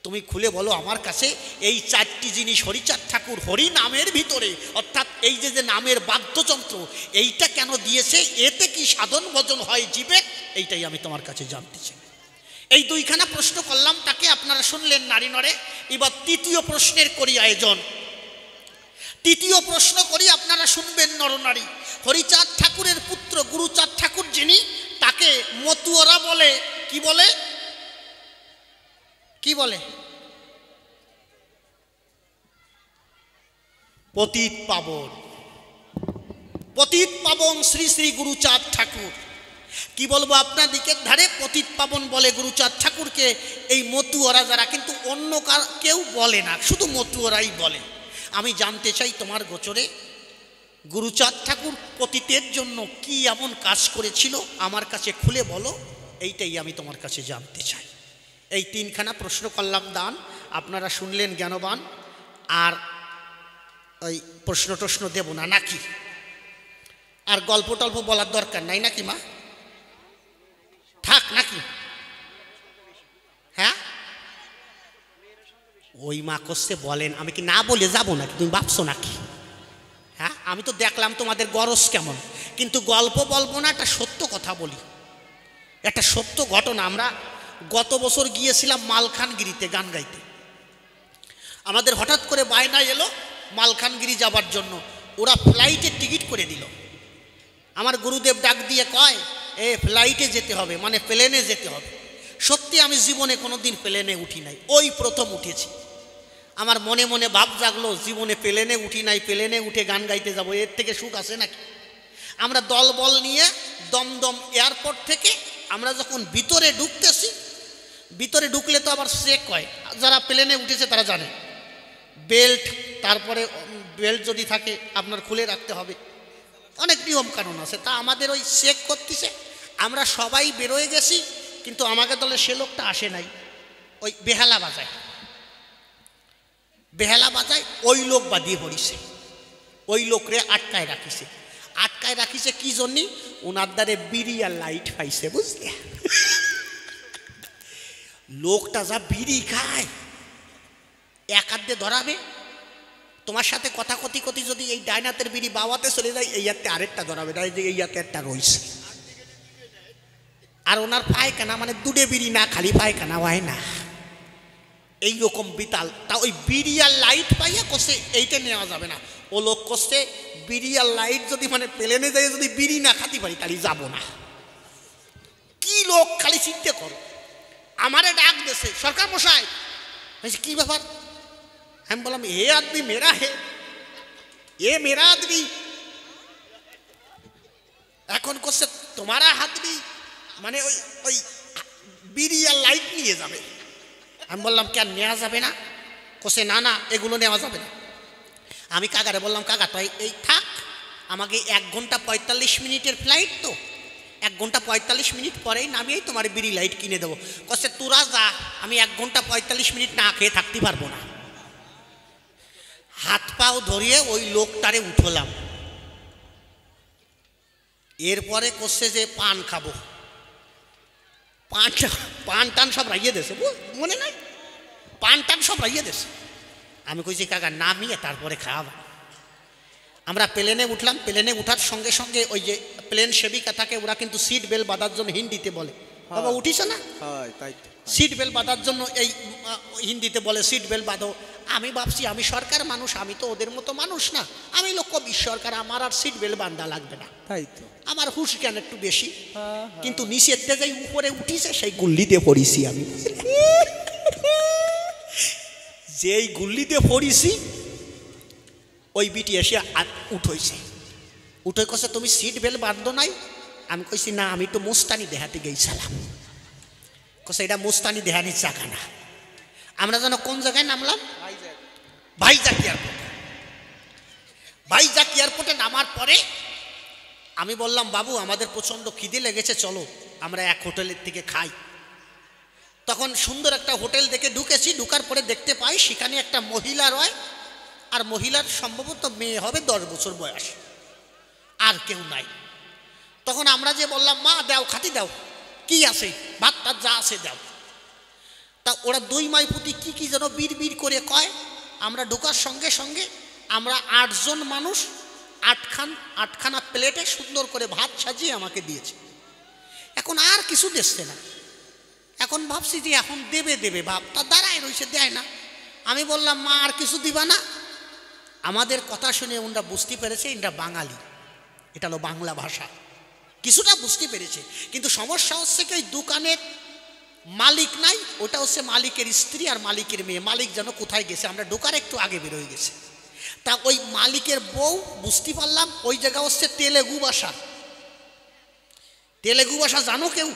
তুমি খুলে বলো আমার কাছে। এই চারটি জিনিস হরিচাঁদ ঠাকুর হরি নামের ভিতরে, অর্থাৎ এই যে নামের বাদ্যযন্ত্র, এইটা কেন দিয়েছে, এতে কি সাধন ভজন হয় জীবে, এইটাই আমি তোমার কাছে জানতে চাই। এই দুইখানা প্রশ্ন করলাম, তাকে আপনারা শুনলেন নারী নরে। এবার তৃতীয় প্রশ্নের করি আয়োজন। তৃতীয় প্রশ্ন করি, আপনারা শুনবেন নরনারী। হরিচাঁদ ঠাকুরের পুত্র গুরুচাঁদ ঠাকুর যিনি, তাকে মতুয়রা বলে কি বলে? কি বলে? পতিত পাবন। পতিত পাবন শ্রী শ্রী গুরুচাঁদ ঠাকুর। কি বলবো আপনার দিকের ধারে পতিত পাবন বলে গুরুচাঁদ ঠাকুরকে এই মতুয়রা যারা, কিন্তু অন্য কেউ বলে না, শুধু মতুয়রাই বলে। আমি জানতে চাই তোমার গোচরে গুরুচাঁদ ঠাকুর পতিতের জন্য কি এমন কাজ করেছিল, আমার কাছে খুলে বলো, এইটাই আমি তোমার কাছে জানতে চাই। এই তিনখানা প্রশ্ন করলাম দান, আপনারা শুনলেন জ্ঞানবান। আর ওই প্রশ্ন টশ্ন দেব না নাকি? আর গল্প টল্প বলার দরকার নাই নাকি মা? থাক নাকি? হ্যাঁ, ওই মা করছে বলেন, আমি কি না বলে যাবো নাকি? তুমি ভাবছো নাকি? হ্যাঁ, আমি তো দেখলাম তোমাদের গরজ কেমন, কিন্তু গল্প বলবো না, একটা সত্য কথা বলি, একটা সত্য ঘটনা। আমরা গত বছর গিয়েছিলাম মালখানগিরিতে গান গাইতে। আমাদের হঠাৎ করে বায়না এলো মালখানগিরি যাবার জন্য, ওরা ফ্লাইটের টিকিট করে দিল। আমার গুরুদেব ডাক দিয়ে কয়, ফ্লাইটে যেতে হবে, মানে প্লেনে যেতে হবে। সত্যি আমি জীবনে কোনো দিন প্লেনে উঠি নাই, ওই প্রথম উঠেছি। আমার মনে মনে ভাব জাগলো, জীবনে প্লেনে উঠি নাই, প্লেনে উঠে গান গাইতে যাব, এর থেকে সুখ আছে নাকি? আমরা দলবল নিয়ে দমদম এয়ারপোর্ট থেকে আমরা যখন ভিতরে ঢুকতেছি, ভিতরে ঢুকলে তো আবার চেক হয়, যারা প্লেনে উঠেছে তারা জানে, বেল্ট, তারপরে বেল্ট যদি থাকে আপনার খুলে রাখতে হবে, অনেক নিয়ম কানুন আছে। তা আমাদের ওই চেক করতেছে, আমরা সবাই বেরোয় গেছি, কিন্তু আমাকে দলে সে লোকটা আসে নাই। ওই বেহালা বাজায়, বেহালা বাজায় ওই লোক বাদিয়ে পড়িছে, ওই লোকরে আটকায় রাখিছে। আটকায় রাখিছে কি জন্যে? ওনার দ্বারে বিড়ি আর লাইট পাইছে, বুঝলে? লোকটা যা বিড়ি খায়, এক হাত দিয়ে ধরাবে, তোমার সাথে কথা কতি কতি যদি এই ডাইনাতের বিড়ি বাওয়াতে চলে যায়, এই হাতে আরেকটা ধরাবে, এই হাতে একটা রয়েছে। আর ওনার পায়খানা মানে দুটে বিড়ি না, খালি পায়খানা হয় না, এইরকম বিতাল। তা ওই বিড়ি আর লাইট পাইয়া করছে এইটা নেওয়া যাবে না। ও লোক করছে বিড়ি আর লাইট যদি মানে প্লেনে যাই যদি বিড়ি না খাতে পারি তাহলে যাবো না। কি লোক, খালি চিন্তা করো। আমারে ডাক দেশে, সরকার মশাই, কি ব্যাপার? আমি বললাম, হে আদমি মেরা হে, এ মেরা আদমি। এখন করছে তোমারা আদমি, মানে ওই ওই বিড়ি আর লাইট নিয়ে যাবে। আমি বললাম, কেন নেওয়া যাবে না? কোসে না না, এগুলো নেওয়া যাবে না। আমি কাকারে বললাম, কাকা তো এই থাক, আমাকে 1 ঘন্টা 45 মিনিটের ফ্লাইট, তো 1 ঘন্টা 45 মিনিট পরেই নামিয়েই তোমার বিড়ি লাইট কিনে দেবো। কোসে তোরা যা, আমি 1 ঘন্টা 45 মিনিট না খেয়ে থাকতে পারবো না। হাত পাও ধরিয়ে ওই লোকটারে উঠলাম। এরপরে করছে যে পান খাবো, পান টান সব রাইয়ে দেছে, মনে নাই, পান টান সব রাইয়ে দেছে। আমি কইছি, কাকা নামিয়ে তারপরে খাওয়াবো। আমরা প্লেনে উঠলাম। প্লেনে উঠার সঙ্গে সঙ্গে ওই যে প্লেন সেবিকা থাকে, ওরা কিন্তু সিট বেল্ট বাঁধার জন্য হিন্দিতে বলে, বাবা উঠিস না, হয় তাই তো। সিট বেল্ট বাঁধার জন্য এই হিন্দিতে বলে সিট বেল্ট বাঁধো। আমি ভাবছি আমি সরকার মানুষ, আমি তো ওদের মতো মানুষ না, আমি লোক সরকার, আমার আর সিট বেল্ট বাঁধা লাগবে না, তাই তো। আমার হুশ জ্ঞান একটু বেশি। হ্যাঁ, কিন্তু নিচের থেকে উপরে উঠিছে সেই গুল্লিতে পড়িছি আমি, যেই গুল্লিতে পড়িছি ওই বিটি এসে উঠইছে, উঠে কছে তুমি সিট বেল্ট বাঁধো নাই? আমি কইছি না, আমি তো মুস্তানি দেহাতে গেছিলাম। কছে এটা মুস্তানি দেহানির জায়গা না। আমরা যেন কোন জায়গায় নামলাম? ভাইজাক এয়ারপোর্ট। ভাইজাক এয়ারপোর্টে নামার পরে আমি বললাম বাবু আমাদের প্রচণ্ড খিদে লেগেছে, চলো আমরা এক হোটেলের থেকে খাই। তখন সুন্দর একটা হোটেল দেখে ঢুকেছি, ঢুকার পরে দেখতে পাই সেখানে একটা মহিলা রয়, আর মহিলার সম্ভবত মেয়ে হবে 10 বছর বয়স, আর কেউ নাই। তখন আমরা যে বললাম মা দাও, খাতি দাও, কি আছে ভাত টাত যা আছে দাও। তা ওরা 2 মাই পুতি কি কি যেন বীর বীর করে কয়। আমরা ঢোকার সঙ্গে সঙ্গে আমরা 8 জন মানুষ 8খানা প্লেটে সুন্দর করে ভাত সাজিয়ে আমাকে দিয়েছে। এখন আর কিছু দিচ্ছে না, এখন ভাবছি যে এখন দেবে দেবে ভাব, তা দাঁড়ায় রয়েছে, দেয় না। আমি বললাম মা আর কিছু দিবা না? আমাদের কথা শুনে ওরা বুঝতে পেরেছে এরা বাঙালি, এটা হলো বাংলা ভাষা, কিছুটা বুঝতে পেরেছে। কিন্তু সমস্যা হচ্ছে কি ওই দোকানের মালিক নাই, ওটা হচ্ছে মালিকের স্ত্রী আর মালিকের মেয়ে। মালিক যেন কোথায় গেছে, আমরা ঢোকার একটু আগে বেরোয় গেছে। তা ওই মালিকের বউ বুঝতে পারলাম ওই জায়গা হচ্ছে তেলেগু ভাষা। তেলেগু ভাষা জানো কেউ?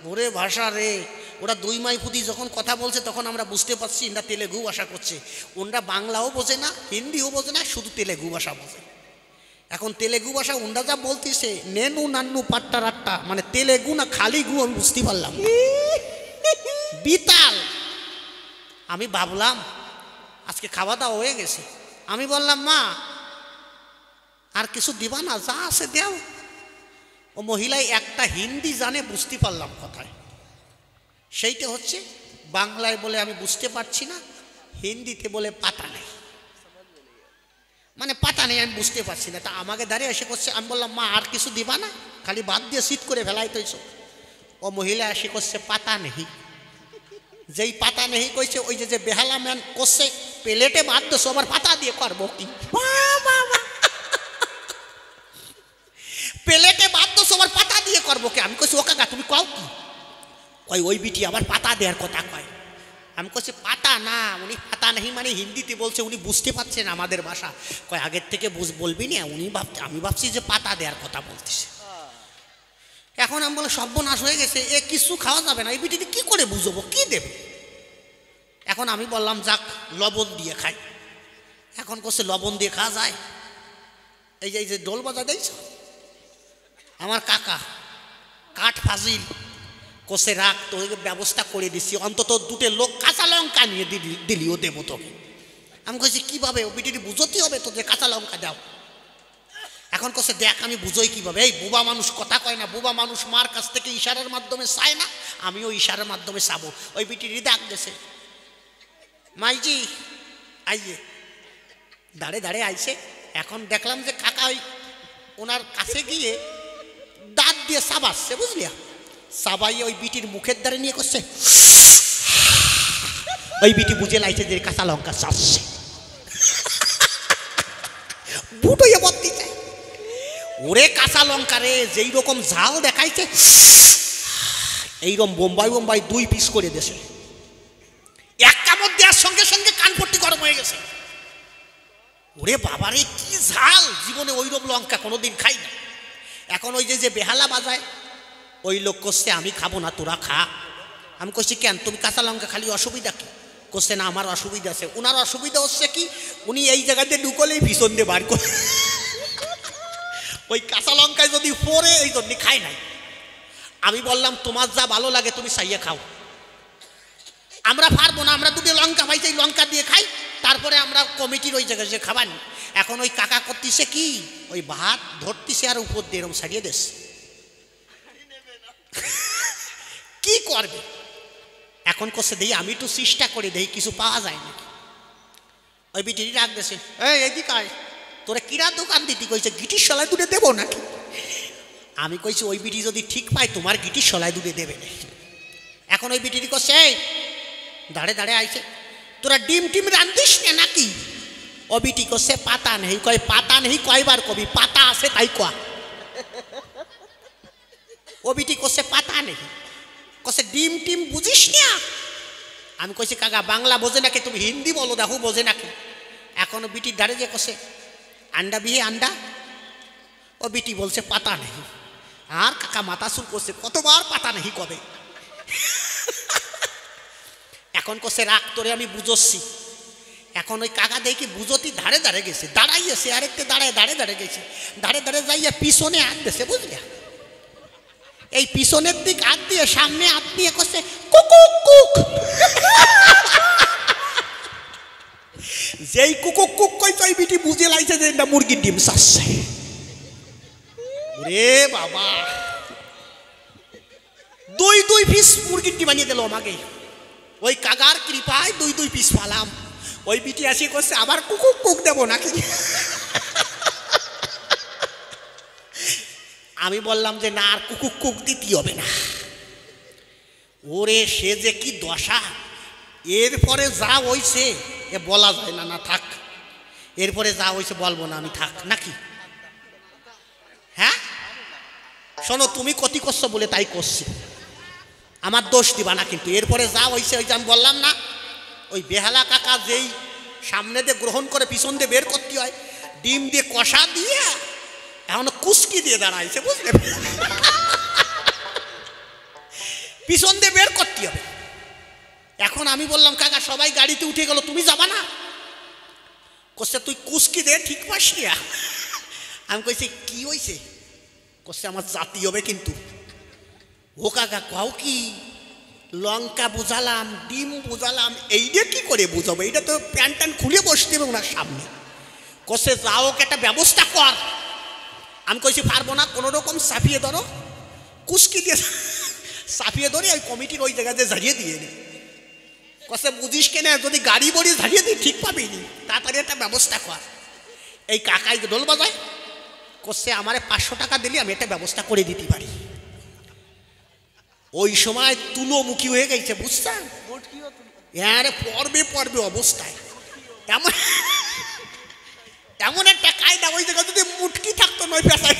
ওরে ভাষা রে, ওরা 2 মাই পুতি যখন কথা বলছে তখন আমরা বুঝতে পারছি এরা তেলেগু ভাষা করছে। ওরা বাংলাও বোঝে না, হিন্দিও বোঝে না, শুধু তেলেগু ভাষা বোঝে। এখন তেলেগু ভাষা ওরা যা বলতেছে নেনু নান্নু পাট্টা রাট্টা, মানে তেলেগু না খালি গু, আমি বুঝতে পারলাম বিতাল। আমি ভাবলাম আজকে খাওয়া দাওয়া হয়ে গেছে। আমি বললাম মা আর কিছু দিবা না, যা আছে দেও। ও মহিলাই একটা হিন্দি জানে, বুঝতে পারলাম কথায়, সেইটা হচ্ছে বাংলায় বলে আমি বুঝতে পারছি না, হিন্দিতে বলে পাতা নেই, মানে পাতা নেই, আমি বুঝতে পারছি না। তা আমাকে দাঁড়িয়ে এসে করছে, আমি বললাম মা আর কিছু দিবা না, খালি বাদ দিয়ে শীত করে ফেলাই তৈছ। ও মহিলা এসে করছে পাতা নেই। যেই পাতা নেই কইছে, ওই যে বেহালা ম্যান করছে প্লেটে বাদ দেছো, আবার পাতা দিয়ে করবো কি? প্লেটে বাদ দেছো আবার পাতা দিয়ে করবো কি? আমি কইছি ও কাকা তুমি কও কি? কই ওই বিটি আবার পাতা দেওয়ার কথা কয়। আমি কইছি পাতা না, উনি পাতা নেই মানে হিন্দিতে বলছে, উনি বুঝতে পারছেন আমাদের ভাষা। কয় আগের থেকে বলবি না, উনি আমি ভাবছি যে পাতা দেওয়ার কথা বলতেছে। এখন আমি বলে সর্বনাশ হয়ে গেছে, এ কিছু খাওয়া যাবে না, এই বিটিতে কি করে বুঝবো কি দেবে? এখন আমি বললাম যাক লবণ দিয়ে খাই। এখন করছে লবণ দিয়ে খাওয়া যায়? এই যে ডোল বাজা দিয়েছ আমার কাকা কাঠ ফাজিল কোসে রাখ, তোকে ব্যবস্থা করে দিচ্ছি, অন্তত 2টে লোক কাঁচা লঙ্কা নিয়ে দিলিও দেবো তোকে। আমি কইছি কীভাবে? ও বিটিটি বুঝতে হবে তো যে কাঁচা লঙ্কা দাও। এখন কোসে দেখ আমি বুঝোই কীভাবে? এই বুবা মানুষ কথা কয় না, বুবা মানুষ মার কাছ থেকে ইশারার মাধ্যমে চায় না, আমিও ইশারার মাধ্যমে চাবো। ওই বিটিটি ডাক গেছে, মাইজি আইয়ে, দাঁড়ে দাঁড়ে আইছে। এখন দেখলাম যে কাকা ওই ওনার কাছে গিয়ে দাঁত দিয়ে চাবাচ্ছে, বুঝলিয়া? চাবাই ওই বিটির মুখের দ্বারে নিয়ে করছে, ওই বিটি বুঝে লাইছে যে কাঁচা লঙ্কা চাচ্ছে, বুটোইয়া বদিছে। ওরে কাঁচা লঙ্কা রে, যেই রকম ঝাল দেখাইছে এইরকম বোম্বাই 2 পিস করে দেশে। এক কামড় দেওয়ার সঙ্গে সঙ্গে কানপট্টি গরম হয়ে গেছে। ওরে বাবারে কি ঝাল, জীবনে ওইরকম লঙ্কা কোনোদিন খাই না। এখন ওই যে বেহালা বাজায় ওই লোক করছে আমি খাবো না, তোরা খা। আমি কইছি কেন, তুমি কাঁচা লঙ্কা খালি অসুবিধা কি? করছে না আমার অসুবিধা আছে। ওনার অসুবিধা হচ্ছে কি, উনি এই জায়গাতে ঢুকলেই ভীষণ দিয়ে বার করে ওই কাঁচা লঙ্কায় যদি পরে এই জন্য খাই নাই। আমি বললাম তোমার যা ভালো লাগে তুমি চাইয়ে খাও, আমরা পারবো না, আমরা 2টে লঙ্কা পাইছি এই লঙ্কা দিয়ে খাই, তারপরে আমরা কমিটির ওই জায়গায় যে খাবানি। এখন ওই কাকা করতেছে কি, ওই ভাত ধরতেছে আর উপর দিয়ে এরকম ছাড়িয়ে দেশ। কি করবে? এখন করছে দেখি আমি একটু চেষ্টা করে দেখি কিছু পাওয়া যায় নাকি। ওই বিটি রাখ দেছে, এই এদিক আয়, তোরা কিরা দোকান দিতি? কইছে গিটির সলায় 2টে দেবো নাকি? আমি কইছি ওই বিটি যদি ঠিক পায় তোমার গিটির সলায় 2টে দেবে না। এখন ওই বিটিটি করছে, এই দাঁড়ে দাঁড়ে আইছে, তোরা ডিম টিম রান্ধিস না নাকি? ও বিটি করছে পাতা নেই। কয় পাতা নেই কয়বার কবি, পাতা আছে তাই কয়া। ও বিটি করছে পাতা নেই, কছে ডিম টিম বুঝিস না? আমি কইছি কাকা বাংলা বোঝে নাকি, তুমি হিন্দি বলো দেখো বোঝে নাকি। এখনো বিটির দাঁড়ে যে কছে আন্ডা বিয়ে আন্ডা। ও বিটি বলছে পাতা নেই। আর কাকা মাথা চুল করছে, কতবার পাতা নেই কবে। এখন কছে রাগ তোরে আমি বুঝচ্ছি। এখন ওই কাকা দেখি বুঝতি ধারে ধারে গেছে, দাঁড়াইয়েছে, আরেকটা দাঁড়ায় দাঁড়ে দাঁড়ে গেছে, দাঁড়ে দাঁড়ে যাইয়া পিছনে হাত দিয়েছে, বুঝলি? এই পিছনের দিক হাত দিয়ে সামনে হাত দিয়ে করছে কুকুক কুক। যেই কুকুক কুক কইছে ওই বিটি বুঝে লাইছে যে এটা মুরগির ডিম চাচ্ছে। রে বাবা, দুই দুই পিস মুরগির ডিম বানিয়ে দিল আমাকে। ওই কাকার কৃপায় দুই দুই পিস পালাম। ওই বিটি আসি করছে আবার কুকুক কুক দেবো নাকি? আমি বললাম যে না, আর কুকুক কুক দিতে হবে না। ওরে সে যে কি দশা, এরপরে যা হইছে এ বলা যায় না, না থাক। এরপরে যা হইছে বলবো না আমি, থাক নাকি? হ্যাঁ শোনো, তুমি ক্ষতি করছো বলে তাই করছি, আমার দোষ দিবা না কিন্তু। এরপরে যা হইছে ওই যে আমি বললাম না, ওই বেহালা কাকা যেই সামনে দিয়ে গ্রহণ করে পিছন দিয়ে বের করতে হয়, ডিম দিয়ে কষা দিয়ে এখন কুস্কি দিয়ে দাঁড়াইছে, বুঝলে? পিছন দিয়ে বের করতে হবে। এখন আমি বললাম কাকা সবাই গাড়িতে উঠে গেল, তুমি যাবা না? করছে তুই কুস্কি দে, ঠিক পাস না। আমি কইছি কি হয়েছে? করছে আমার জাতি হবে কিন্তু। ও কাকা কাউ কি লঙ্কা বুঝালাম, ডিম বুঝালাম, এইটা কি করে বুঝাবো? এইটা তো প্যান্ট ট্যান্ট খুলে বসতে হবে ওনার সামনে। করছে যাও একটা ব্যবস্থা কর। আমি কইছি পারবো না, কোনো রকম চাপিয়ে ধরো, কুস্কি দিয়ে চাপিয়ে ধরে ওই কমিটির ওই জায়গাতে ঝাড়িয়ে দিয়ে নি। কছে বুঝিস কেন, যদি গাড়ি বড়ি ঝাড়িয়ে দিই ঠিক পাবি নি, তাড়াতাড়ি একটা ব্যবস্থা কর। এই কাকাই ঢোল বাজায়, করছে আমারে 500 টাকা দিলে আমি একটা ব্যবস্থা করে দিতে পারি। ওই সময় তুলোমুখী হয়ে গেছে, বুঝছেন? হ্যাঁ পর্বে পর্বে অবস্থায় এমন এমন একটা কায়দা, ওই জায়গায় যদি মুটকি থাকতো নয় পেশায়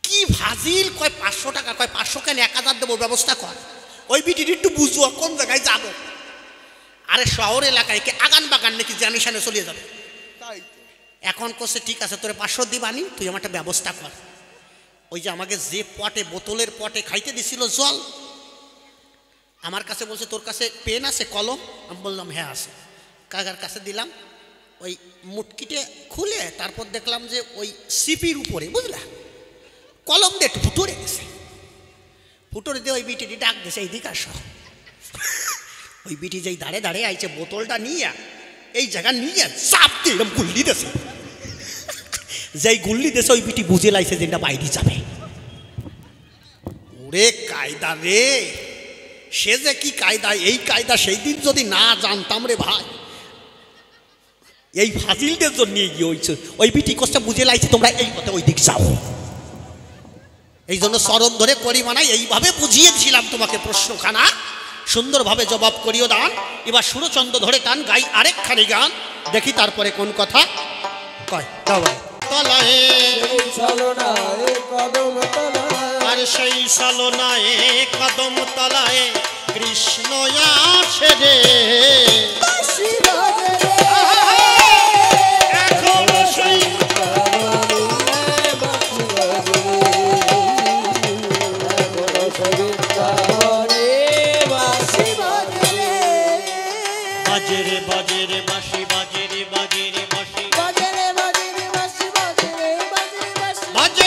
কি ফাজিল। কয় 500 টাকা, কয় 500 কেন 1000 দেবো, ব্যবস্থা কর। ওই বিটির একটু বুঝবো কোন জায়গায় যাবো। আরে শহর এলাকায় কি আগান বাগান নাকি জানি সানে চলিয়ে যাবে? এখন করছে ঠিক আছে তোরে 500 দিবানি, তুই আমার একটা ব্যবস্থা কর। ওই যে আমাকে যে পটে, বোতলের পটে খাইতে দিছিল জল, আমার কাছে বলছে তোর কাছে পেন আছে, কলম? আমি বললাম হ্যাঁ আছে। কাকার কাছে দিলাম, ওই মুটকিটে খুলে তারপর দেখলাম যে ওই সিপির উপরে, বুঝলা, কলম দিয়ে একটু ফুটরে গেছে। ফুটরে দিয়ে ওই বিটিটি ডাক দিয়েছে এইদিকে আসো। ওই বিটি যেই দাঁড়ে দাঁড়ে আইছে, বোতলটা নিয়ে এই জায়গা নিয়ে চাপ দিয়ে এরকম গুল্লি দিয়েছে। যেই গুল্লি দিয়েছে ওই বিটি বুঝে লাইছে যে এটা বাইরে যাবে। ওরে কায়দা রে, সে যে কি কায়দা, এই কায়দা সেই দিন যদি না জানতাম রে ভাই, এই ফাজিলদের জন্য গিয়ে হয়েছে। ওই বিটি কষ্ট বুঝে লাইছে তোমরা এই পথে ওই দিক যাও। এই জন্য চরণ ধরে করি মানাই, এইভাবে বুঝিয়েছিলাম তোমাকে প্রশ্নখানা, সুন্দরভাবে জবাব করিও দান। এবার সুরচন্দ্র ধরে টান গাই আরেকখানি গান, দেখি তারপরে কোন কথা কয়। তলায় আর সেই সালনায় কদম তলায় কৃষ্ণ আসে রে। এখন সেই বাজে বাজে রে বাঁশি, বাজে রে বাজে রে বাঁশি, বাজে রে বাজে রে বাঁশি, বাজে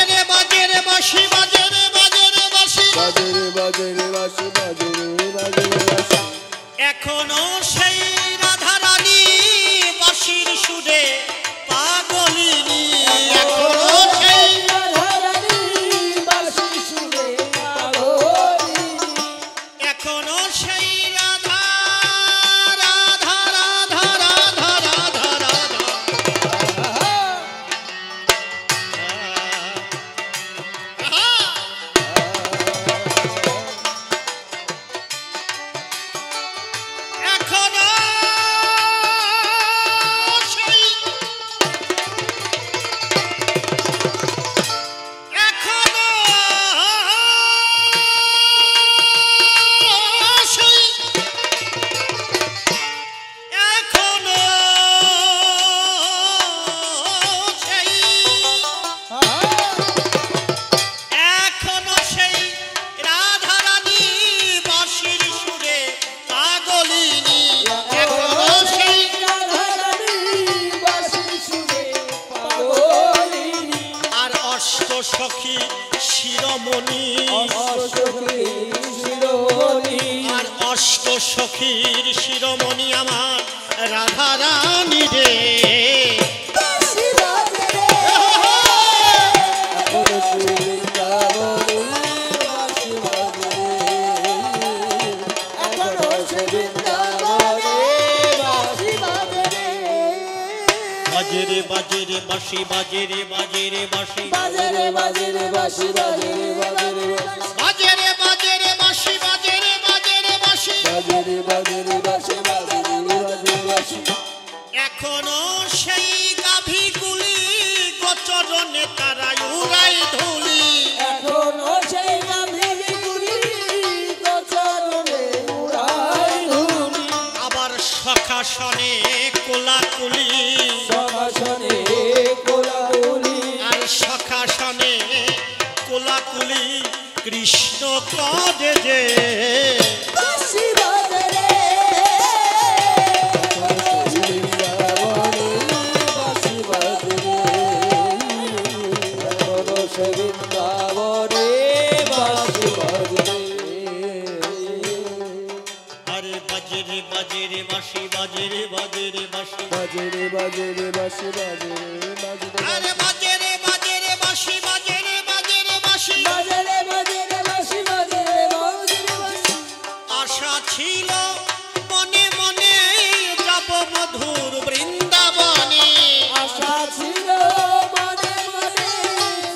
রে বাজে রে বাঁশি, বাজে রে বাজে রে বাঁশি, বাজে রে বাজে রে বাঁশি, বাজে রে বাজে রে বাঁশি। এখনো সেই রাধা রানী শিরোমণি আর অষ্ট সখীর শিরোমণি আমার রাধারানী রে। বাজে রে বাঁশি বাজে রে বাঁশি বাজে রে বাঁশি বাজে রে বাঁশি এখনো সেই গাভীগুলি গোচরণে তারা উড়াই ধুলি। এখনো সেই গাভীগুলি গোচরণে উড়াই ধুলি। আবার সখাসনে কোলাকুলি আর সখাসনে কোলাকুলি কৃষ্ণ কদে যে বাঁশি বাজে রে বাঁশি বাজে রে এখনো সে বৃন্দাবনে বাঁশি বাজে রে। আরে বাজে রে বাঁশি বাজে রে বাঁশি বাজে রে বাজে রে বাঁশি বাজে রে আরে বাজে রে বাঁশি বাজে রে বাঁশি বাজে রে বাজে রে বাঁশি বাজে রে বাজে রে বাঁশি। আশা ছিল মনে মনে যাব মধুর বৃন্দাবনে। আশা ছিল মনে মনে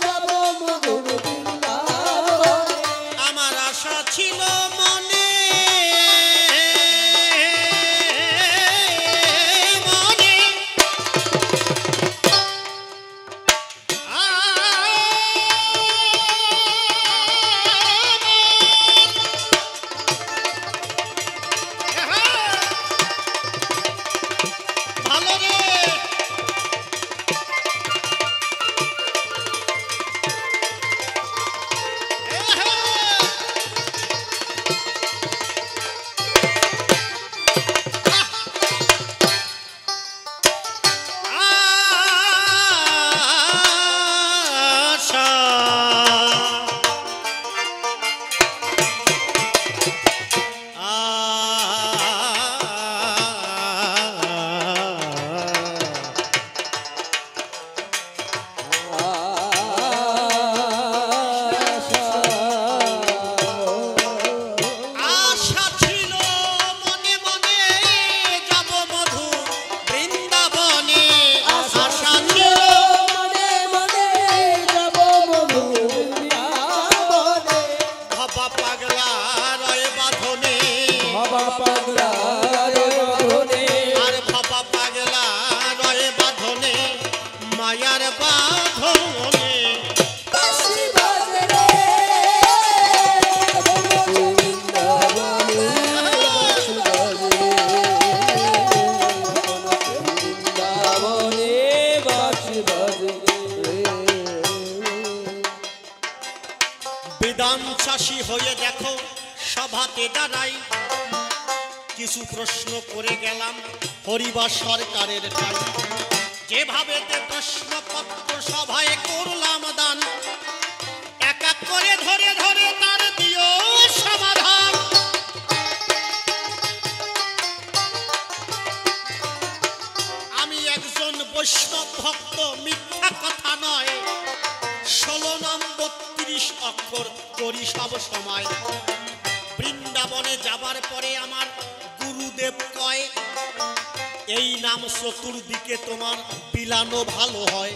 যাব মধুর বৃন্দাবনে। আমার আশা ছিল মনে মনে ভালো রে আশা আশা ছিল মনে মনে যাব মধু বৃন্দাবনে। আশা ছিল মনে মনে যাব মধুর বৃন্দাবনে। ভবা পাগলা রয় বাঁধনে বাবা পাগলা রে বাঁধনে আর ভবা পাগলা রয় বাঁধনে মায়ার বাঁধনে। বাঁশি বাজে রে বৃন্দাবনে বাঁশি বাজে রে বৃন্দাবনে বাঁশি বাজে রে। বেদান চাষি হয়ে দেখো সভাতে দাঁড়াই কিছু প্রশ্ন করে গেলাম হরিবা সরকারের টাই। যেভাবে প্রশ্নপত্র সভায় করলাম দান এক এক করে ধরে ধরে তার দিও সমাধান। আমি একজন বৈষ্ণব ভক্ত মিথ্যা কথা নয় 16 নাম 32 অক্ষর করি সব সময়। বৃন্দাবনে যাবার পরে আমার গুরুদেব কয় এই নাম চতুর্দিকে তোমার বিলানো ভালো হয়।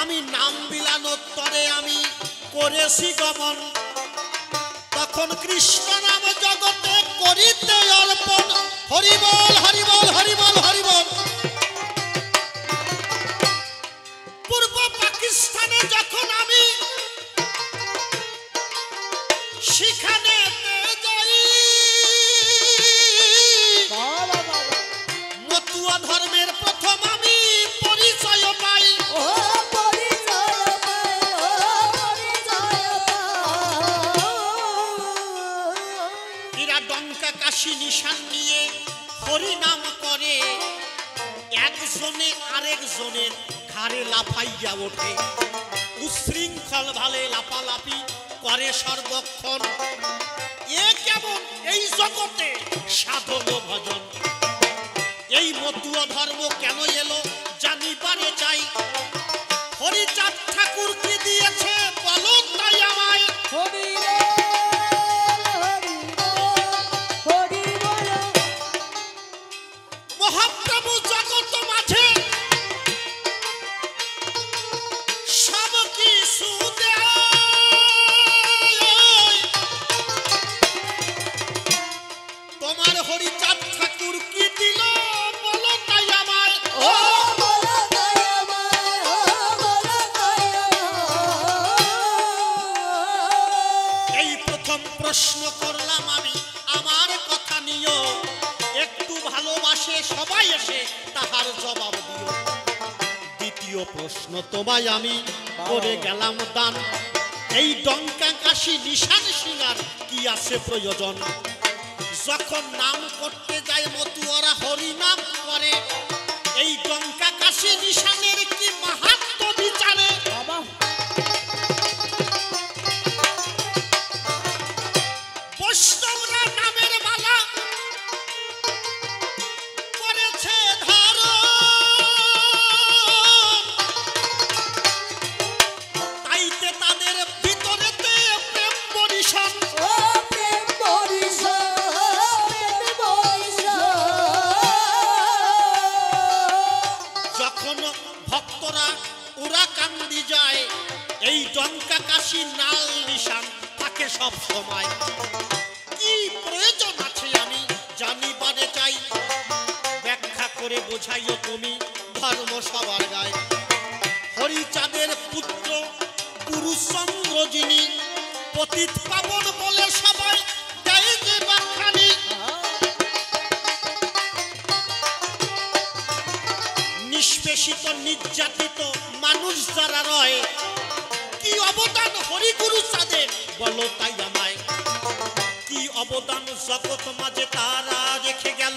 আমি নাম বিলানোর তরে আমি করেছি গমন। তখন কৃষ্ণ নাম জগতে করিতে অর্পণ। হরিবল হরিবল হরিবল হরিবল। পূর্ব পাকিস্তানে যখন আমি সেখানে যাই মতুয়া ধর্মের প্রথম আমি পরিচয় পাই। ও পরিচয় পাই ও পরিচয় পাই। এরা ডঙ্কা কাশি নিশান নিয়ে হরি নাম করে। একজনে আরেকজনের ঘাড়ে লাফাইয়া ওঠে। উশৃঙ্খল ভালে লাফালাফি করে সর্বক্ষণ। এ কেমন এই জগতে সাধন ভজন, এই মতুয়া ধর্ম কেন এলো জানিবারে চাই। হরিচাঁদ ঠাকুর কি দিয়েছে বলো তাই আমায়। হরি হরি বল মহাপ্রভু জগৎ মাঝে সব কিছু দেয়। তোমার হরিচাঁদ ঠাকুর কি দিল বলো তাই আমায়। ও বলা গায় আমায়, ও বলা গায় আমায়। এই প্রথম প্রশ্ন করলাম আমি, আমার কথা নিও। একটু ভালোবাসে সবাই এসে তাহার জবাব দিও। দ্বিতীয় প্রশ্ন তোমায় আমি করে গেলাম দান। এই ডঙ্কা কাশি নিশান সিঙ্গার কি আছে প্রয়োজন? যখন নাম করতে যায় মতুয়ারা হরি নাম করে। এই ডঙ্কা কাশি নিশানের কি মাহাত্ম্য বিচারে? বাবা বৈষ্ণবরা নামের মালা করেছে ধারণ, তাইতে তাদের ভিতরেতে প্রেম পরিশন। ও প্রেম বরিশ, প্রেম বরিশ। যখন ভক্তরা ওরা কান্দি যায়, এই ডঙ্কা কাশি নাল নিশান থাকে সব সময়। কি প্রয়োজন আছে আমি জানিবারে চাই। ব্যাখ্যা করে বোঝাইও তুমি ধর্ম সবার গায়। হরিচাঁদের পুত্র পুরুষচন্দ্র যিনি, পতিত পাবন বলে সবাই দেয় যে বাখানি। নিষ্পেষিত নির্যাতিত মানুষ যারা রয়, কি অবদান হরিগুরু চাঁদের বলো তাই আমায়। কি অবদান জগৎ মাঝে তারা রেখে গেল,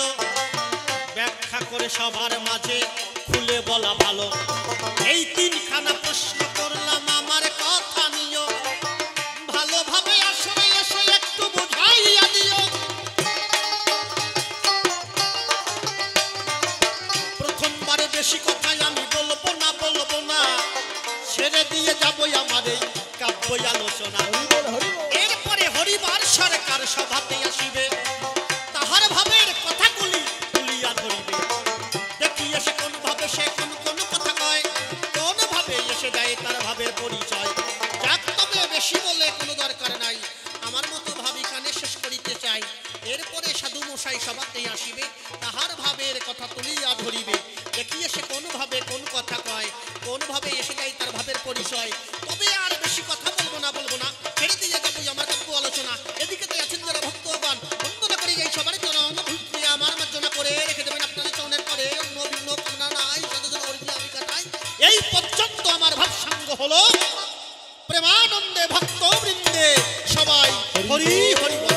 ব্যাখ্যা করে সবার মাঝে খুলে বলা ভালো। এই তিনখানা প্রশ্ন করলাম আমার কথা নিও। ভালোভাবে আসলে এসে একটু বোঝাইয়া দিও। প্রথমবারে বেশি কথাই আমি বলবো না, বলবো না, ছেড়ে দিয়ে যাবো আমার এই কাব্য আলোচনা। এরপরে হরিবার সরকার সভাতে আসিবে, তাহার ভাবের কথাগুলি তুলিয়া ধরিবে। দেখি এসে কোন ভাবে সে কোন কোন কথা কয়, কোন ভাবে এসে দেয় তার ভাবের পরিচয়। যাক, তবে বেশি বলে কোনো দরকার নাই, আমার মতো ভাবি কানে শেষ করিতে চাই। এরপরে সাধু মশাই সভাতে আসিবে, তাহার ভাবের কথা তুলিয়া ধরিবে। দেখি এসে কোন ভাবে কোন কথা কয়, কোন ভাবে এসে দেয় তার ভাবের পরিচয়। তবে আর বেশি কথা বলবো না, বলবো না, ছেড়ে দিয়ে যাবো আমার কাব্য আলোচনা। এদিকে তো আছেন যারা ভক্তগণ, বন্দনা করি এই সবার চরণ ভক্তি আমার মার্জনা করে রেখে দেবেন আপনাদের চরণের করে। অন্য ভিন্ন কামনা নাই, সাধুজন অরিজিনাল আমি কাটাই। এই পর্যন্ত আমার ভাব সাঙ্গ হলো। প্রেমানন্দে ভক্ত বৃন্দে সবাই হরি হরি বল।